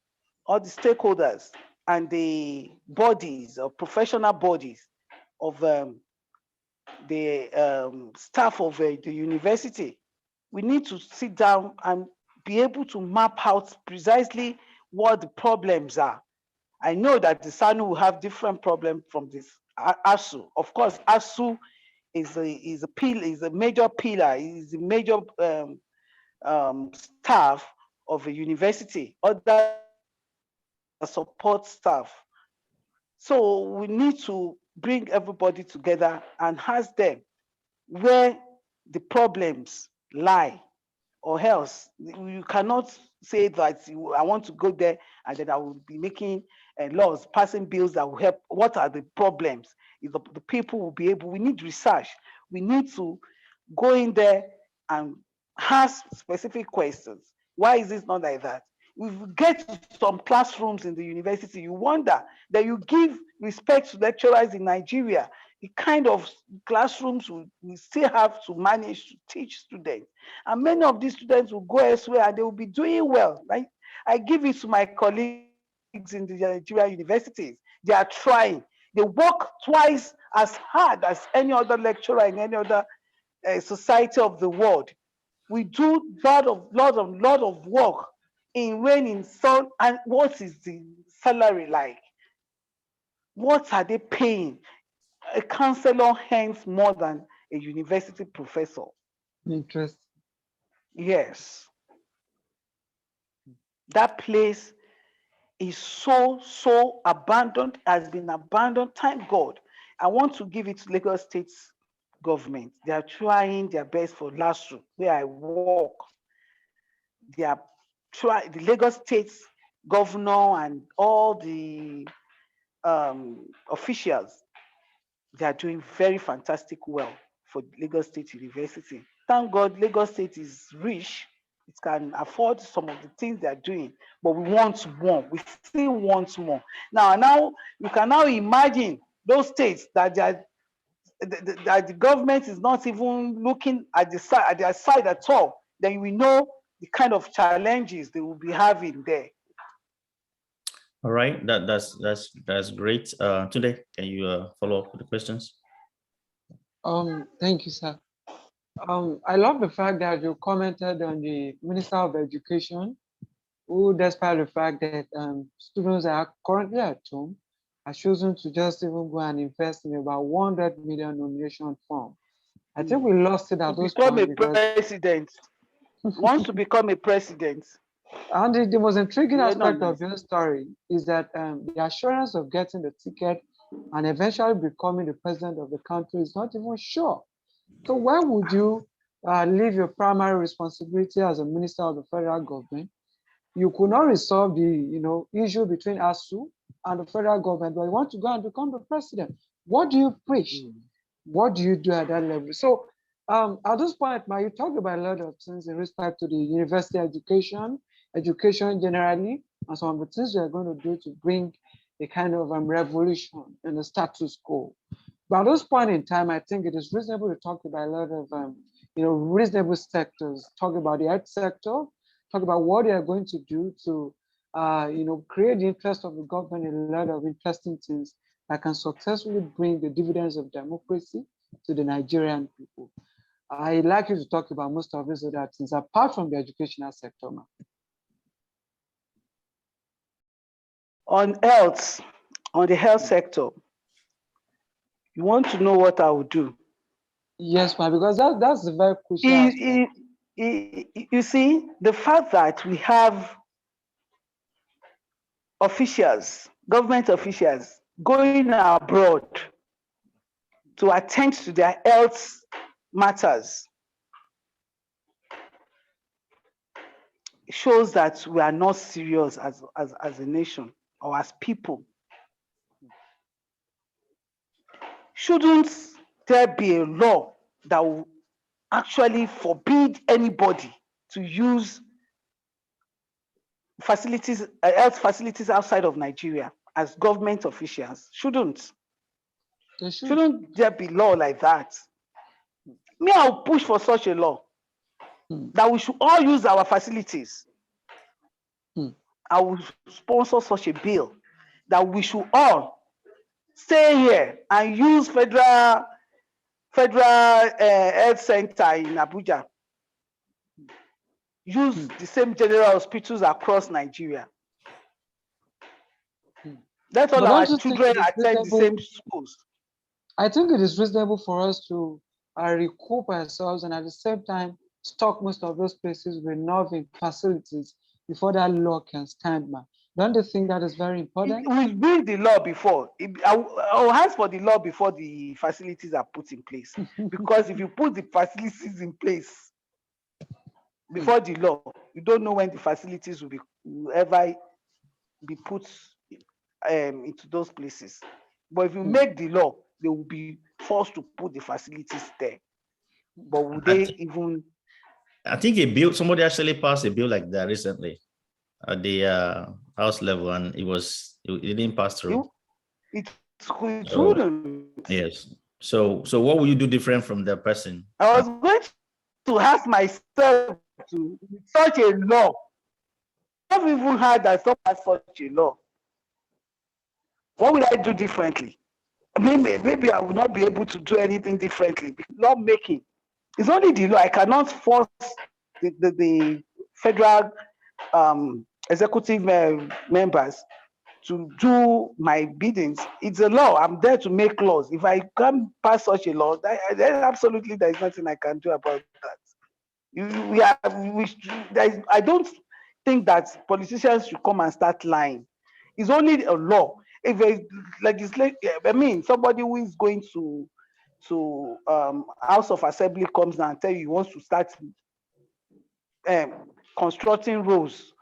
all the stakeholders and the bodies or professional bodies of the staff of the university. We need to sit down and be able to map out precisely what the problems are. I know that the SANU will have different problems from this ASU. Of course, ASU is a major pillar, is a major staff of a university, other support staff. So we need to bring everybody together and ask them where the problems lie, or else you cannot say that I want to go there and then I will be making laws, passing bills that will help. What are the problems? If the people will be able, we need research. We need to go in there and ask specific questions. Why is this not like that? If you get to some classrooms in the university, you wonder that you give respect to lecturers in Nigeria, the kind of classrooms we still have to manage to teach students. And many of these students will go elsewhere and they will be doing well. Right? I give it to my colleagues in the Nigeria universities. They are trying. They work twice as hard as any other lecturer in any other society of the world. We do lot of work in rain, in sun, and what is the salary like? What are they paying? A counselor earns more than a university professor. Interesting. Yes. That place is so abandoned, has been abandoned. Thank God. I want to give it to Lagos State government. They are trying their best for LASU, where I work. They are the Lagos State governor and all the officials. They are doing very fantastic well for Lagos State University. Thank God Lagos State is rich. It can afford some of the things they are doing, but we want more. We still want more. Now you can now imagine those states that that the government is not even looking at their side at all. Then we know the kind of challenges they will be having there. All right, that's great. Tunde, can you follow up with the questions? Thank you, sir. I love the fact that you commented on the Minister of Education, who, despite the fact that students are currently at home, are choosing to just even go and invest in about 100 million nomination form. I think we lost it at those become point a president. Wants to become a president. And the most intriguing aspect of your story is that the assurance of getting the ticket and eventually becoming the president of the country is not even sure. So why would you leave your primary responsibility as a minister of the federal government? You could not resolve the issue between ASU and the federal government, but you want to go and become the president. What do you preach? What do you do at that level? So at this point, you talked about a lot of things in respect to the university education generally, and some of the things we are going to do to bring a kind of revolution in the status quo. But at this point in time, I think it is reasonable to talk about a lot of reasonable sectors. Talk about the health sector. Talk about what they are going to do to create the interest of the government in a lot of interesting things that can successfully bring the dividends of democracy to the Nigerian people. I'd like you to talk about most of these other things apart from the educational sector, ma'am. On the health sector, you want to know what I will do? Yes, ma'am, because that's the very crucial aspect. You see, the fact that we have government officials going abroad to attend to their health matters shows that we are not serious as a nation or as people. Shouldn't there be a law that will actually forbid anybody to use facilities, health facilities outside of Nigeria as government officials? Shouldn't there be law like that? Me, I'll push for such a law that we should all use our facilities. I will sponsor such a bill that we should all stay here and use federal health center in Abuja. Use the same general hospitals across Nigeria. Let all our children attend the same schools. I think it is reasonable for us to recoup ourselves and at the same time stock most of those places with novel facilities before that law can stand, man. Don't you think that is very important? We've built the law before. I'll ask for the law before the facilities are put in place. Because if you put the facilities in place, before the law. You don't know when the facilities will ever be put into those places. But if you make the law, they will be forced to put the facilities there. But would they even? I think somebody actually passed a bill like that recently at the House level, and it didn't pass through. It wouldn't. Yes. So what will you do different from the person? I was going to ask myself to such a law. I've even heard that someone has such a law. What will I do differently? Maybe I will not be able to do anything differently. Law making. It's only the law. I cannot force the federal executive members to do my biddings. It's a law. I'm there to make laws. If I can't pass such a law, then absolutely there is nothing I can do about that. I don't think that politicians should come and start lying. It's only a law. If a legislature, somebody who is going to House of Assembly comes now and tell you he wants to start constructing roads,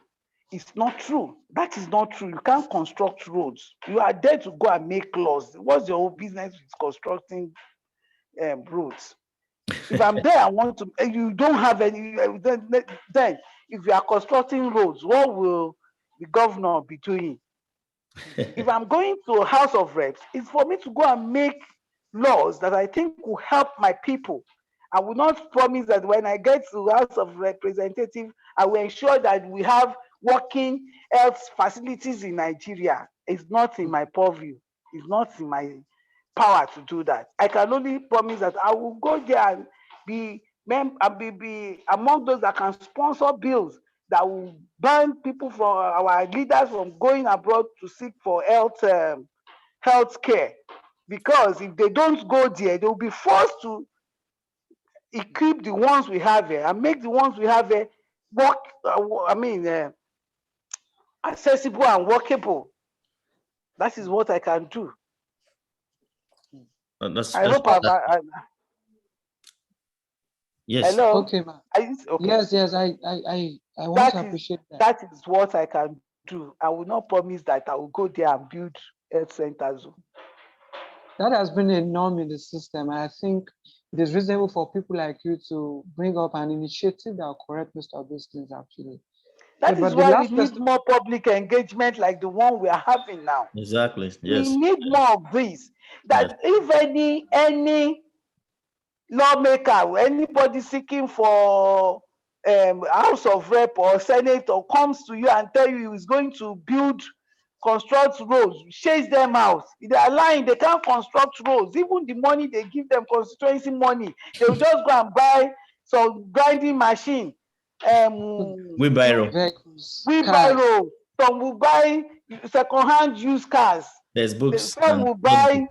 it's not true. That is not true. You can't construct roads. You are there to go and make laws. What's your whole business with constructing roads? If I'm there, I want to. You don't have any. Then, if you are constructing roads, what will the governor be doing? If I'm going to House of Reps, it's for me to go and make laws that I think will help my people. I will not promise that when I get to House of Representatives, I will ensure that we have working health facilities in Nigeria. It's not in my purview. It's not in my power to do that. I can only promise that I will go there and be among those that can sponsor bills that will ban people from our leaders from going abroad to seek for health care. Because if they don't go there, they will be forced to equip the ones we have here and make the ones we have here work. Accessible and workable. That is what I can do. Yes. Hello. Okay, ma'am. Okay. Yes. I want to appreciate that. That is what I can do. I will not promise that I will go there and build health centers. That has been a norm in the system. I think it is reasonable for people like you to bring up an initiative that will correct most of these things, actually. That is why we need more public engagement like the one we are having now. Exactly. Yes. We need more of this. That if any lawmaker or anybody seeking for House of Rep or Senator comes to you and tell you he's going to construct roads, chase them out. If they are lying, they can't construct roads. Even the money they give them, constituency money, they will just go and buy some grinding machine. Wheelbarrow. Some will buy second-hand used cars. There's books. Some will buy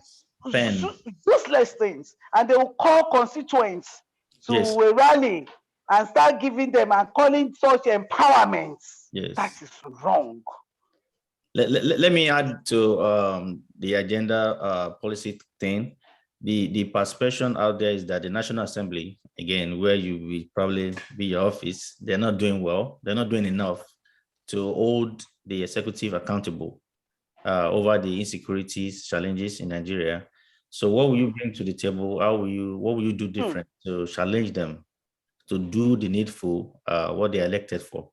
useless things, and they will call constituents to a rally and start giving them and calling such empowerment. Yes. That is wrong. Let me add to the agenda policy thing. The perception out there is that the National Assembly, again, where you will probably be your office, they're not doing well. They're not doing enough to hold the executive accountable over the insecurities, challenges in Nigeria. So what will you bring to the table? What will you do different to challenge them to do the needful, what they're elected for?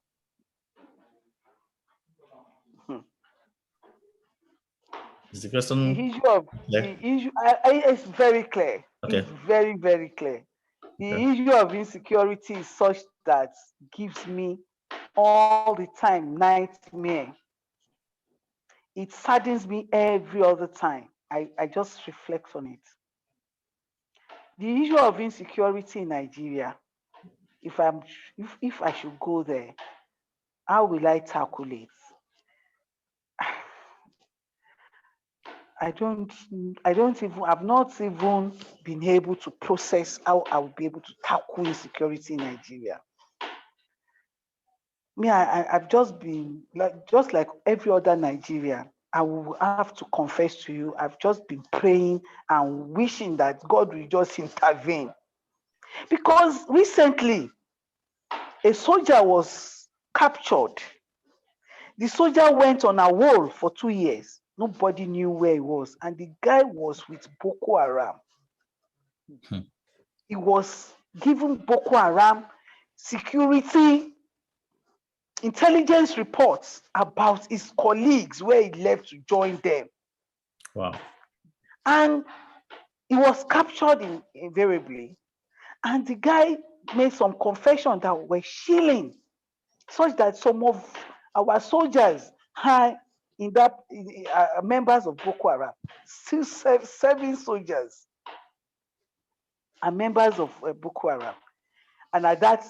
Is the question? The issue is very clear. Okay. It's very, very clear. The issue of insecurity is such that gives me all the time nightmare. It saddens me every other time. I just reflect on it. The issue of insecurity in Nigeria, if I should go there, how will I tackle it? I've not even been able to process how I will be able to tackle insecurity in Nigeria. I've just been like every other Nigerian. I will have to confess to you, I've just been praying and wishing that God will just intervene. Because recently, a soldier was captured. The soldier went on a wall for 2 years. Nobody knew where he was. And the guy was with Boko Haram. He was given Boko Haram security intelligence reports about his colleagues where he left to join them. Wow. And he was captured invariably. And the guy made some confession that were chilling, such that some of our soldiers are in that members of Boko Haram, still serving soldiers are members of Boko Haram. And at that,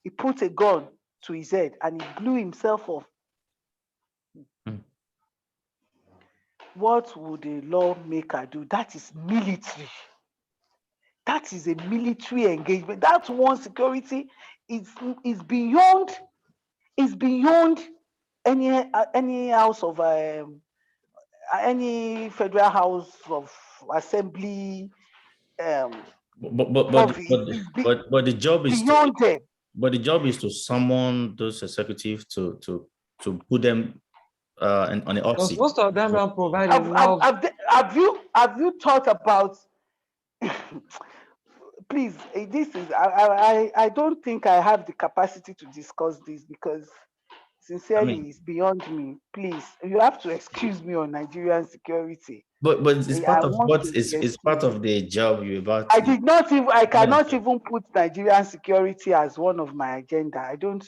he put a gun to his head and he blew himself off. What would a lawmaker do? That is military. That is a military engagement. That one security is beyond any house of any federal house of assembly. But the job is beyond them. But the job is to summon those executives to put them on the Because opposite. most of them don't provide enough. Have you thought about? Please, this is I don't think I have the capacity to discuss this because sincerely it's beyond me. Please, you have to excuse me on Nigerian security. But it's part of what is part of the job you're about. I cannot even put Nigerian security as one of my agenda. I don't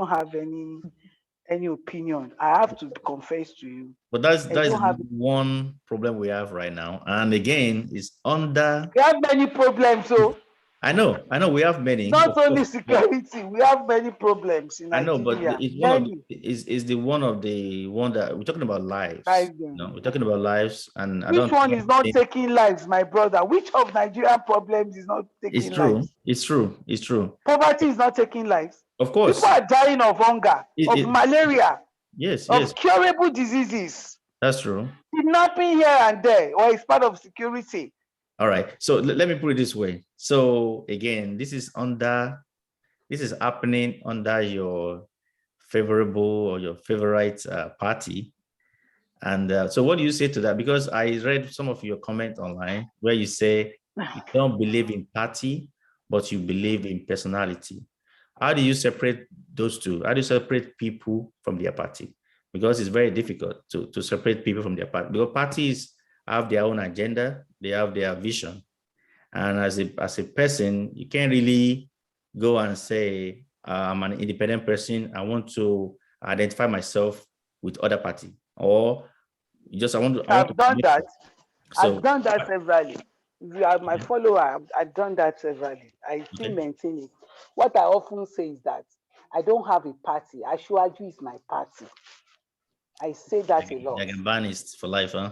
have any opinion. I have to confess to you. But that's one problem we have right now. And again, it's under. We have many problems, so. I know we have many. Not only security, we have many problems in Nigeria. I know, but it's the one that we're talking about lives. No, we're talking about lives, and which one is not taking lives, my brother? Which of Nigerian problems is not taking lives? It's true. Poverty is not taking lives. Of course. People are dying of hunger, of malaria, of curable diseases. That's true. Kidnapping here and there, or it's part of security. All right. So let me put it this way. So again, this is happening under your favorable or your favorite party. And so what do you say to that? Because I read some of your comments online where you say you don't believe in party, but you believe in personality. How do you separate those two? How do you separate people from their party? Because it's very difficult to separate people from their party. Because parties have their own agenda, they have their vision. And as a person, you can't really go and say, I'm an independent person, I want to identify myself with other party. Or just I've done that severally. If you are my follower, I've done that severally. I still maintain it. What I often say is that I don't have a party. Ashwaju is my party. I say that a lot. Akingbondere for life, huh?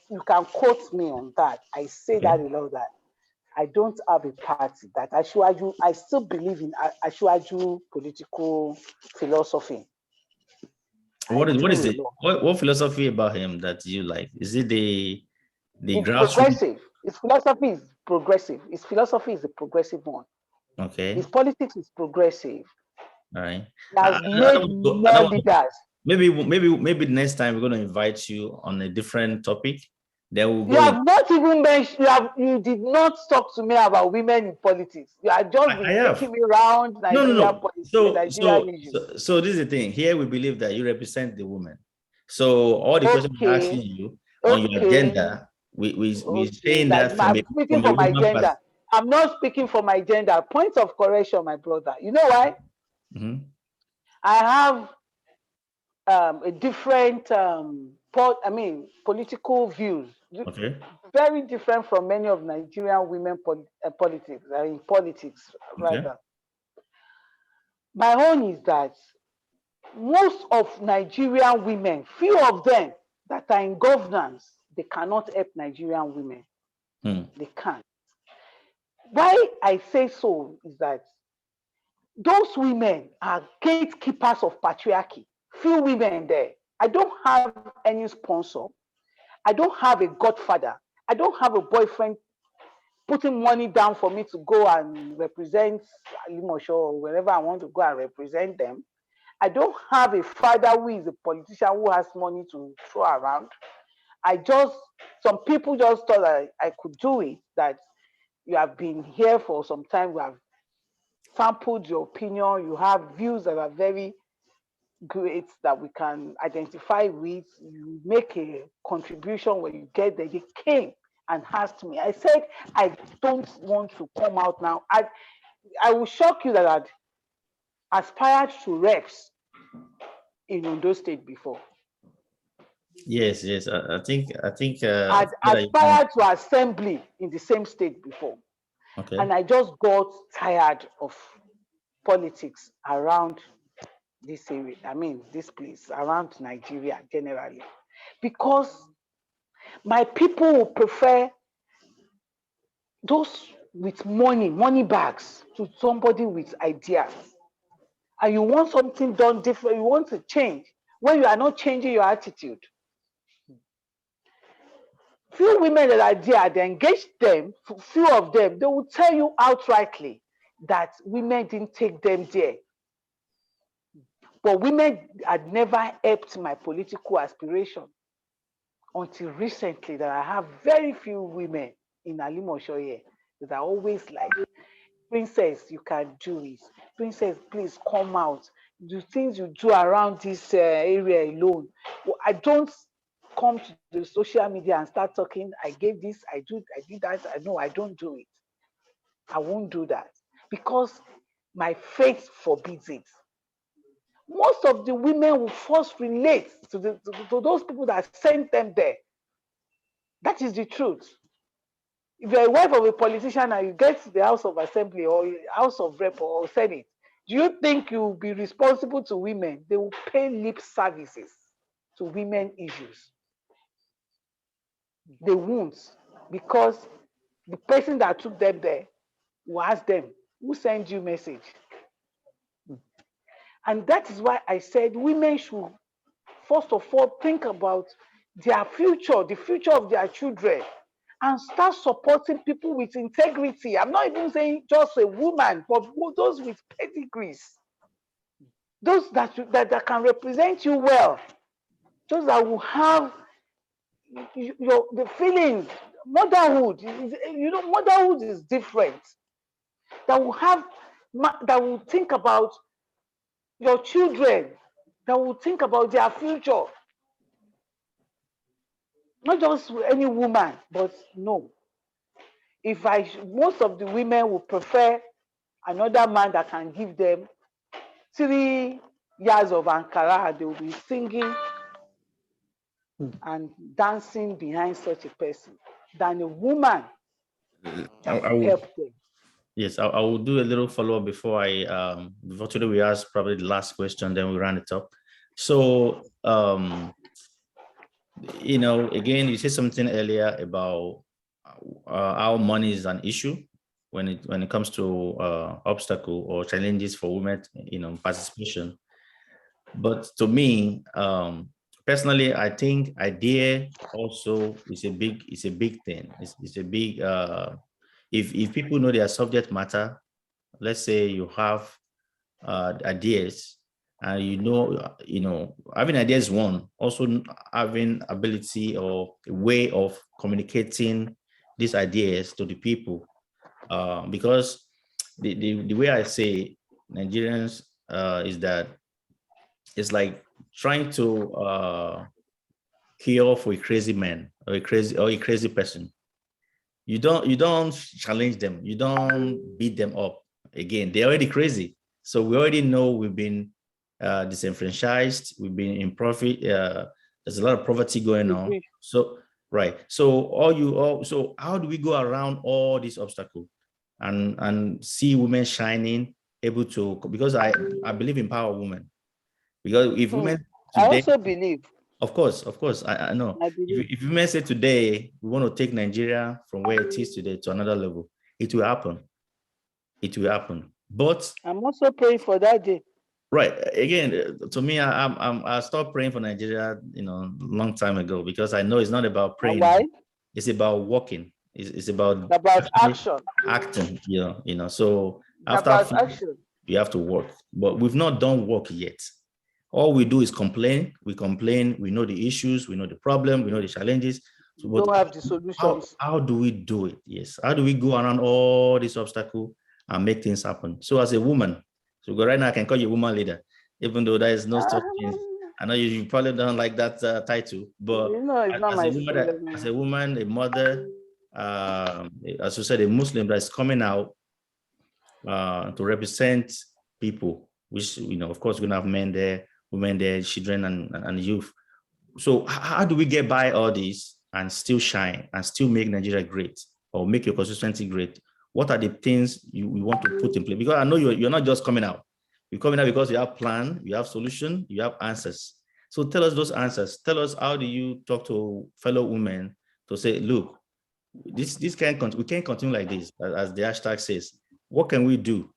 You can quote me on that. I say that a lot, that I don't have a party, that Ashwaju, I still believe in Ashwaju political philosophy. What is it? What philosophy about him that you like? Is it the progressive? His philosophy is progressive. His philosophy is a progressive one. Okay. His politics is progressive. All right. Maybe next time we're going to invite you on a different topic. Then we'll go. You have not even mentioned. You did not talk to me about women in politics. You are just taking me around Nigerian politics. So this is the thing. Here we believe that you represent the woman. So all the questions we're asking you on your agenda, we're saying that I'm speaking for my gender. I'm not speaking for my gender. Point of correction, my brother. You know why? Mm-hmm. I have a different political views. Okay. Very different from many of Nigerian women politics rather. My own is that most of Nigerian women, few of them that are in governance, they cannot help Nigerian women. They can't. Why I say so is that those women are gatekeepers of patriarchy. Few women there. I don't have any sponsor. I don't have a godfather. I don't have a boyfriend putting money down for me to go and represent Alimosho or wherever I want to go and represent them. I don't have a father who is a politician who has money to throw around. Some people just thought that I could do it, that you have been here for some time, we have sampled your opinion, you have views that are very great that we can identify with, you make a contribution when you get there. They came and asked me. I said, I don't want to come out now. I will shock you that I'd aspired to reps in Ondo State before. Yes. I think. I'd aspired to assembly in the same state before. Okay. And I just got tired of politics around this area. I mean, this place, around Nigeria generally, because my people will prefer those with money bags to somebody with ideas. And you want something done different, you want to change when you are not changing your attitude. Few women that are there, they engage them, few of them, they will tell you outrightly that women didn't take them there. But women had never helped my political aspiration until recently, that I have very few women in Alimosho here that are always like, Princess, you can do it. Princess, please come out. The things you do around this area alone. Well, I don't come to the social media and start talking. I gave this, I did that. I don't do it. I won't do that because my faith forbids it. Most of the women will first relate to those people that sent them there. That is the truth. If you're a wife of a politician and you get to the House of Assembly or House of Rep or Senate, do you think you will be responsible to women? They will pay lip services to women issues. They won't, because the person that took them there will ask them, who sent you message? And that is why I said women should, first of all, think about their future, the future of their children, and start supporting people with integrity. I'm not even saying just a woman, but those with pedigrees, those that can represent you well, those that will have the feelings. Motherhood, motherhood is different. That will think about your children, that will think about their future. Not just any woman, but no. Most of the women will prefer another man that can give them 3 years of Ankara. They will be singing and dancing behind such a person than a woman that will help them. Yes, I will do a little follow-up before today we ask probably the last question, then we round it up. So, again, you said something earlier about how money is an issue when it comes to obstacle or challenges for women, participation. But to me, personally, I think idea also is a big thing. It's a big if people know their subject matter. Let's say you have ideas, and having ideas one, also having ability or a way of communicating these ideas to the people, because the way I say Nigerians is that it's like trying to cure for a crazy man or a crazy person. You don't challenge them, you don't beat them up. Again, they're already crazy. So we already know we've been disenfranchised, we've been in profit. There's a lot of poverty going on. So right. So how do we go around all these obstacles and see women shining, able to, because I believe in power of women. Because if women today, I also believe. Of course, I know. If women say today we want to take Nigeria from where it is today to another level, it will happen. It will happen. But I'm also praying for that day. Right. Again, to me, I stopped praying for Nigeria, long time ago, because I know it's not about praying. Why? It's about working. It's about action. acting, So It's after about action. we have to work, but we've not done work yet. All we do is complain. We complain. We know the issues. We know the problem. We know the challenges. So, We don't have the solutions. How do we do it? Yes. How do we go around all these obstacles and make things happen? So as a woman, so right now I can call you woman leader, even though there is no such thing. I know you probably don't like that title, but it's not as a woman, a mother, as you said, a Muslim that's coming out to represent people, which, of course, we're going to have men there, women there, children and youth. So how do we get by all this and still shine and still make Nigeria great or make your constituency great? What are the things you want to put in place? Because I know you're not just coming out. You're coming out because you have plan, you have solution, you have answers. So tell us those answers. Tell us, how do you talk to fellow women to say, look, we can't continue like this, as the hashtag says. What can we do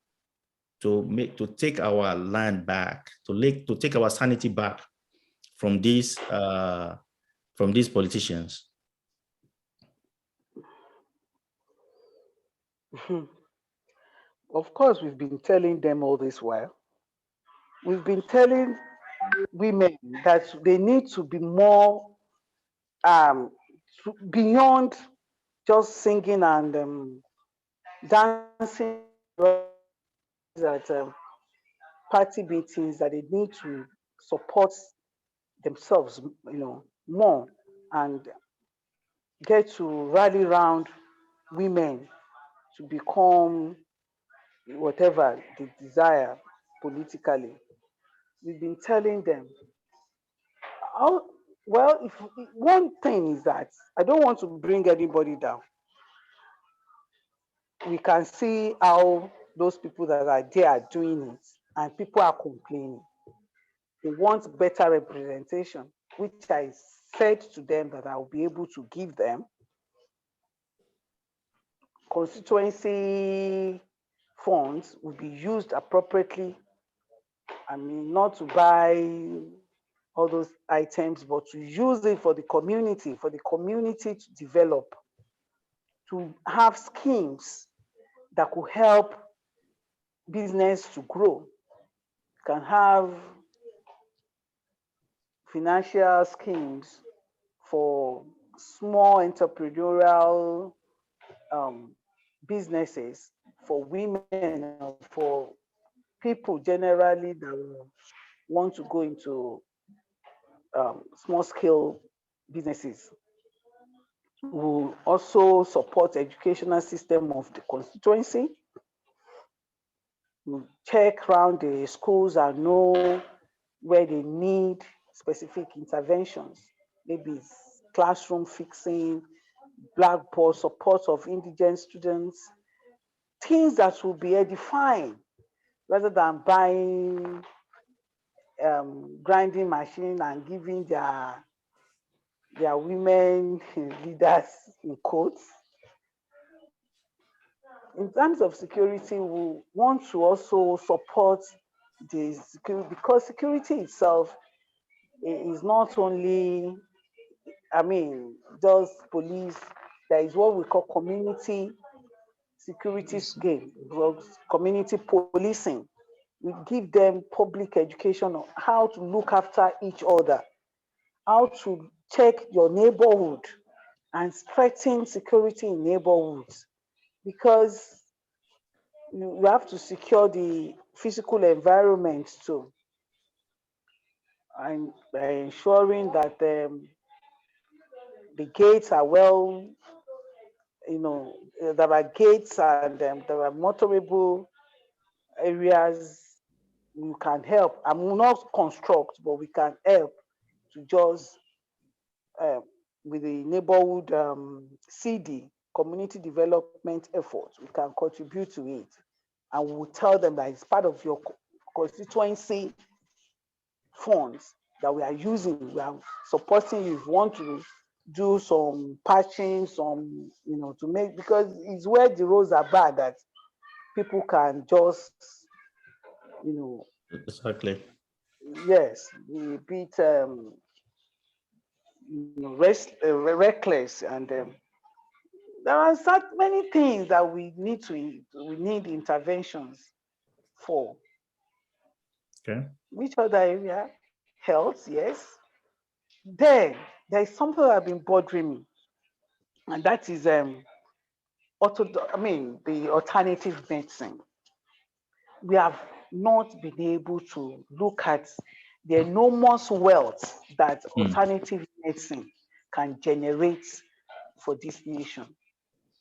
to take our land back, to take our sanity back from these politicians? Of course, we've been telling them all this while. We've been telling women that they need to be more beyond just singing and dancing at party meetings, that they need to support themselves, more, and get to rally around women to become whatever they desire politically. We've been telling them. Well, if one thing is that I don't want to bring anybody down. We can see how those people that are there are doing it, and people are complaining. They want better representation, which I said to them that I will be able to give them. Constituency funds will be used appropriately. I mean, not to buy all those items, but to use it for the community to develop, to have schemes that could help business to grow. You can have financial schemes for small entrepreneurial businesses, for women, for people generally that want to go into small scale businesses. We also support the educational system of the constituency. We check around the schools and know where they need specific interventions. Maybe it's classroom fixing, blackboard support of indigent students, things that will be edifying rather than buying grinding machine and giving their women leaders in quotes. In terms of security, we want to also support the security, because security itself is not only, just police. There is what we call community security game, community policing. We give them public education on how to look after each other, how to check your neighborhood and strengthen security in neighborhoods, because you have to secure the physical environment too, and by ensuring that the gates are well, there are gates and there are motorable areas. We can help. I will not construct, but we can help to just with the neighborhood CD, community development efforts. We can contribute to it, and we will tell them that it's part of your constituency funds that we are using. We are supporting you if you want to do some patching, some, to make, because it's where the roads are bad that people can just, Exactly. Yes, be a bit reckless, and there are many things that we need interventions for. Okay. Which other area? Health, yes. Then there is something that has been bothering me, and that is the alternative medicine. We have not been able to look at the enormous wealth that alternative medicine can generate for this nation.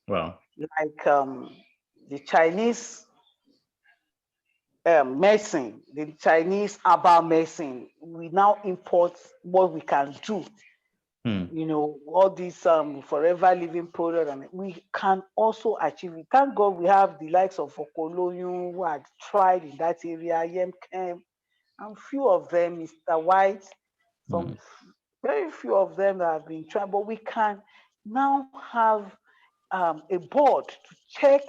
Wow. Like the Chinese medicine, the Chinese herbal medicine, we now import what we can do. You know, all these forever living product, and we can also achieve it. Thank God we have the likes of Okoloyun who had tried in that area, Yemkem, and few of them, Mr. White, some very few of them that have been trying, but we can now have a board to check.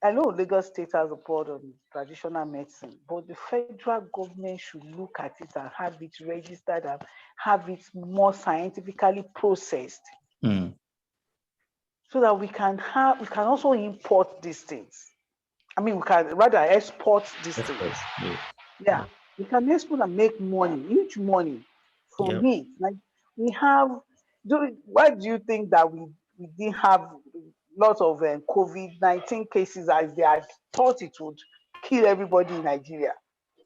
I know Lagos State has a board on traditional medicine, but the federal government should look at it and have it registered and have it more scientifically processed, so that we can also import these things. I mean, we can rather export these things. Yeah, we can export and make money, huge money from it. Like we have. Why do you think that we didn't have lots of COVID-19 cases as they had thought it would kill everybody in Nigeria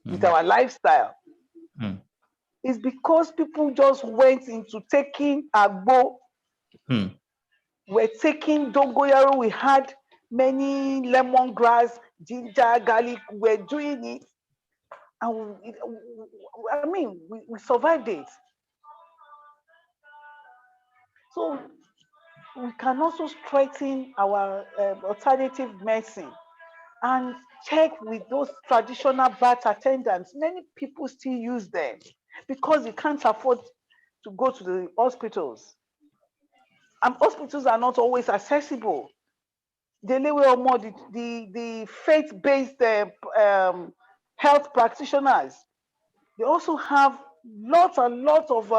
with our lifestyle? It's because people just went into taking agbo. We're taking dongoyaro. We had many lemongrass, ginger, garlic. We're doing it. And we survived it. So we can also strengthen our alternative medicine and check with those traditional birth attendants. Many people still use them because they can't afford to go to the hospitals. And hospitals are not always accessible. The faith-based health practitioners, they also have lots and lots of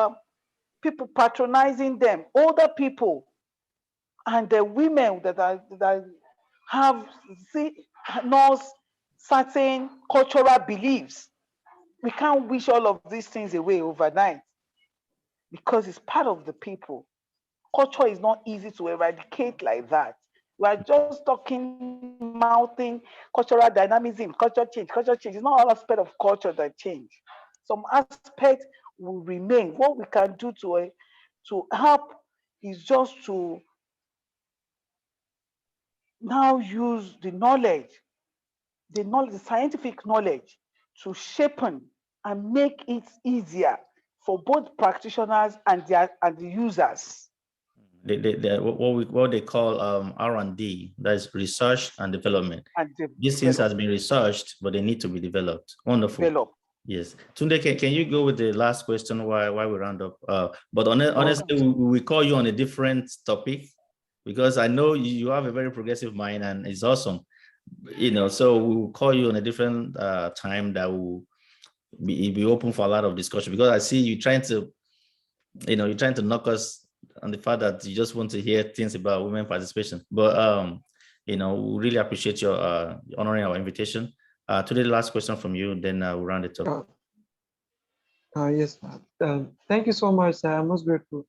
people patronizing them, older people, and the women that have certain cultural beliefs. We can't wish all of these things away overnight because it's part of the people. Culture is not easy to eradicate like that. We are just talking, mouthing cultural dynamism, culture change, culture change. It's not all aspect of culture that change. Some aspects will remain. What we can do to help is just to now use the scientific knowledge to shapen and make it easier for both practitioners and the users. What they call R&D, that's research and development. These things has been researched, but they need to be developed. Wonderful. Yes. Tunde, can you go with the last question while we round up? But honestly, we call you on a different topic because I know you have a very progressive mind and it's awesome. You know, so we will call you on a different time that will be open for a lot of discussion, because I see you trying to knock us on the fact that you just want to hear things about women participation. But we really appreciate your honoring our invitation. Today, the last question from you, then we'll round it up. Yes, thank you so much, sir. I'm most grateful.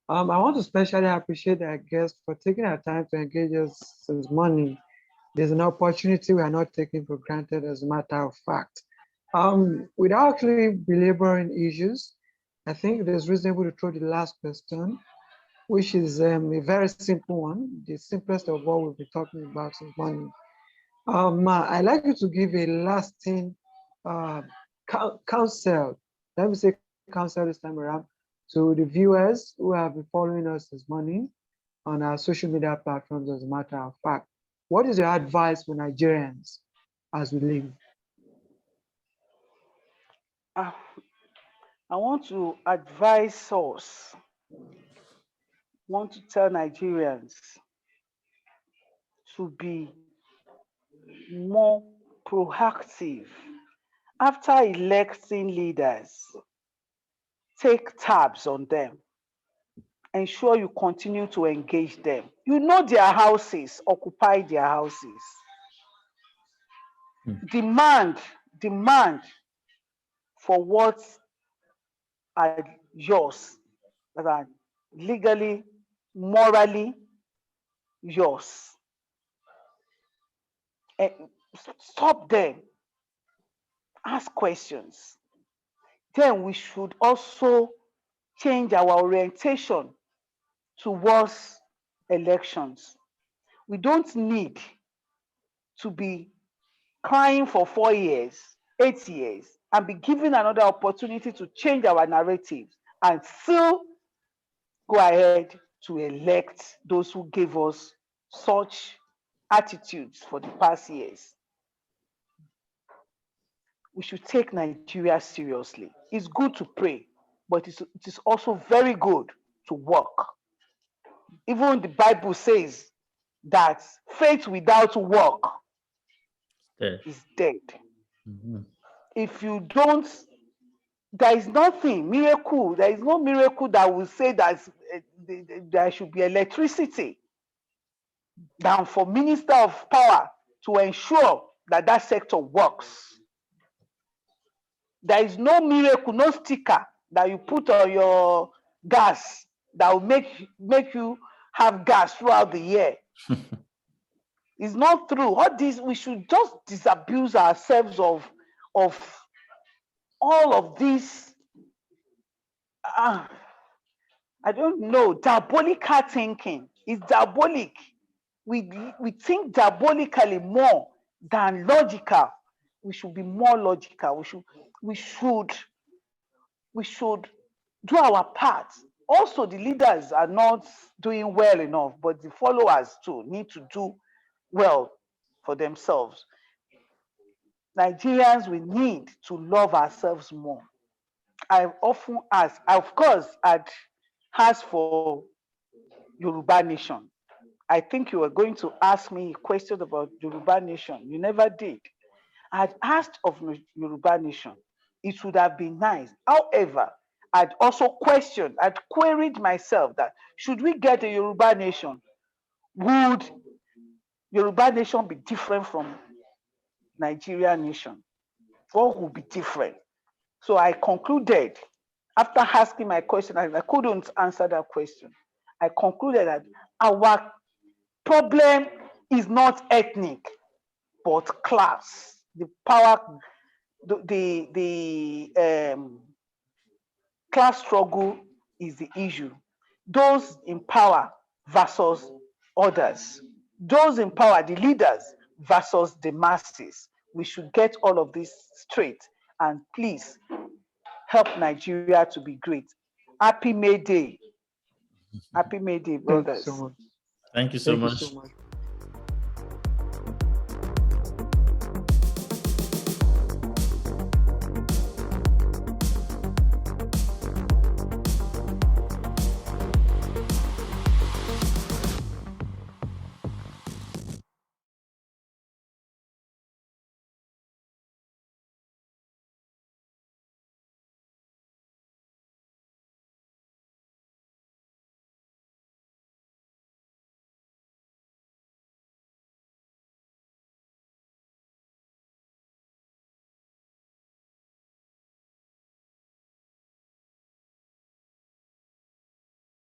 I want to especially appreciate our guests for taking our time to engage us this morning. There's an opportunity we are not taking for granted, as a matter of fact. Without actually belaboring issues, I think it is reasonable to throw the last question, which is a very simple one, the simplest of what we'll be talking about this morning. I'd like you to give a lasting counsel, let me say counsel this time around, to the viewers who have been following us this morning on our social media platforms, as a matter of fact. What is your advice for Nigerians as we live? I want to advise us, want to tell Nigerians to be more proactive. After electing leaders, take tabs on them ensure you continue to engage them. You know their houses, occupy their houses. Demand for what are yours, that are legally, morally yours. And stop them. Ask questions. Then we should also change our orientation towards elections. We don't need to be crying for 4 years, 8 years, and be given another opportunity to change our narratives and still go ahead to elect those who gave us such attitudes for the past years. We should take Nigeria seriously. It's good to pray, but it is also very good to work. Even the Bible says that faith without work is dead. If you don't, there is nothing miracle. There is no miracle that will say that there should be electricity than for Minister of Power to ensure that that sector works. There is no miracle, no sticker that you put on your gas that will make you have gas throughout the year. It's not true. All this, we should just disabuse ourselves of all of this. I don't know, diabolical thinking. It's diabolic. We think diabolically more than logical. We should be more logical. We should do our part. Also, the leaders are not doing well enough, but the followers too need to do well for themselves. Nigerians, we need to love ourselves more. I often ask, of course, I'd ask for Yoruba Nation. I think you were going to ask me a question about Yoruba Nation. You never did. I'd asked of Yoruba Nation. It would have been nice. However, I'd also questioned, I'd queried myself that should we get a Yoruba Nation, would Yoruba Nation be different from Nigeria Nation? What would be different? So I concluded, after asking my question, I couldn't answer that question. I concluded that our problem is not ethnic, but class. The power, the class struggle is the issue. Those in power versus others. Those in power, the leaders versus the masses. We should get all of this straight, and please help Nigeria to be great. Happy May Day. Happy May Day, brothers. Thank you so much.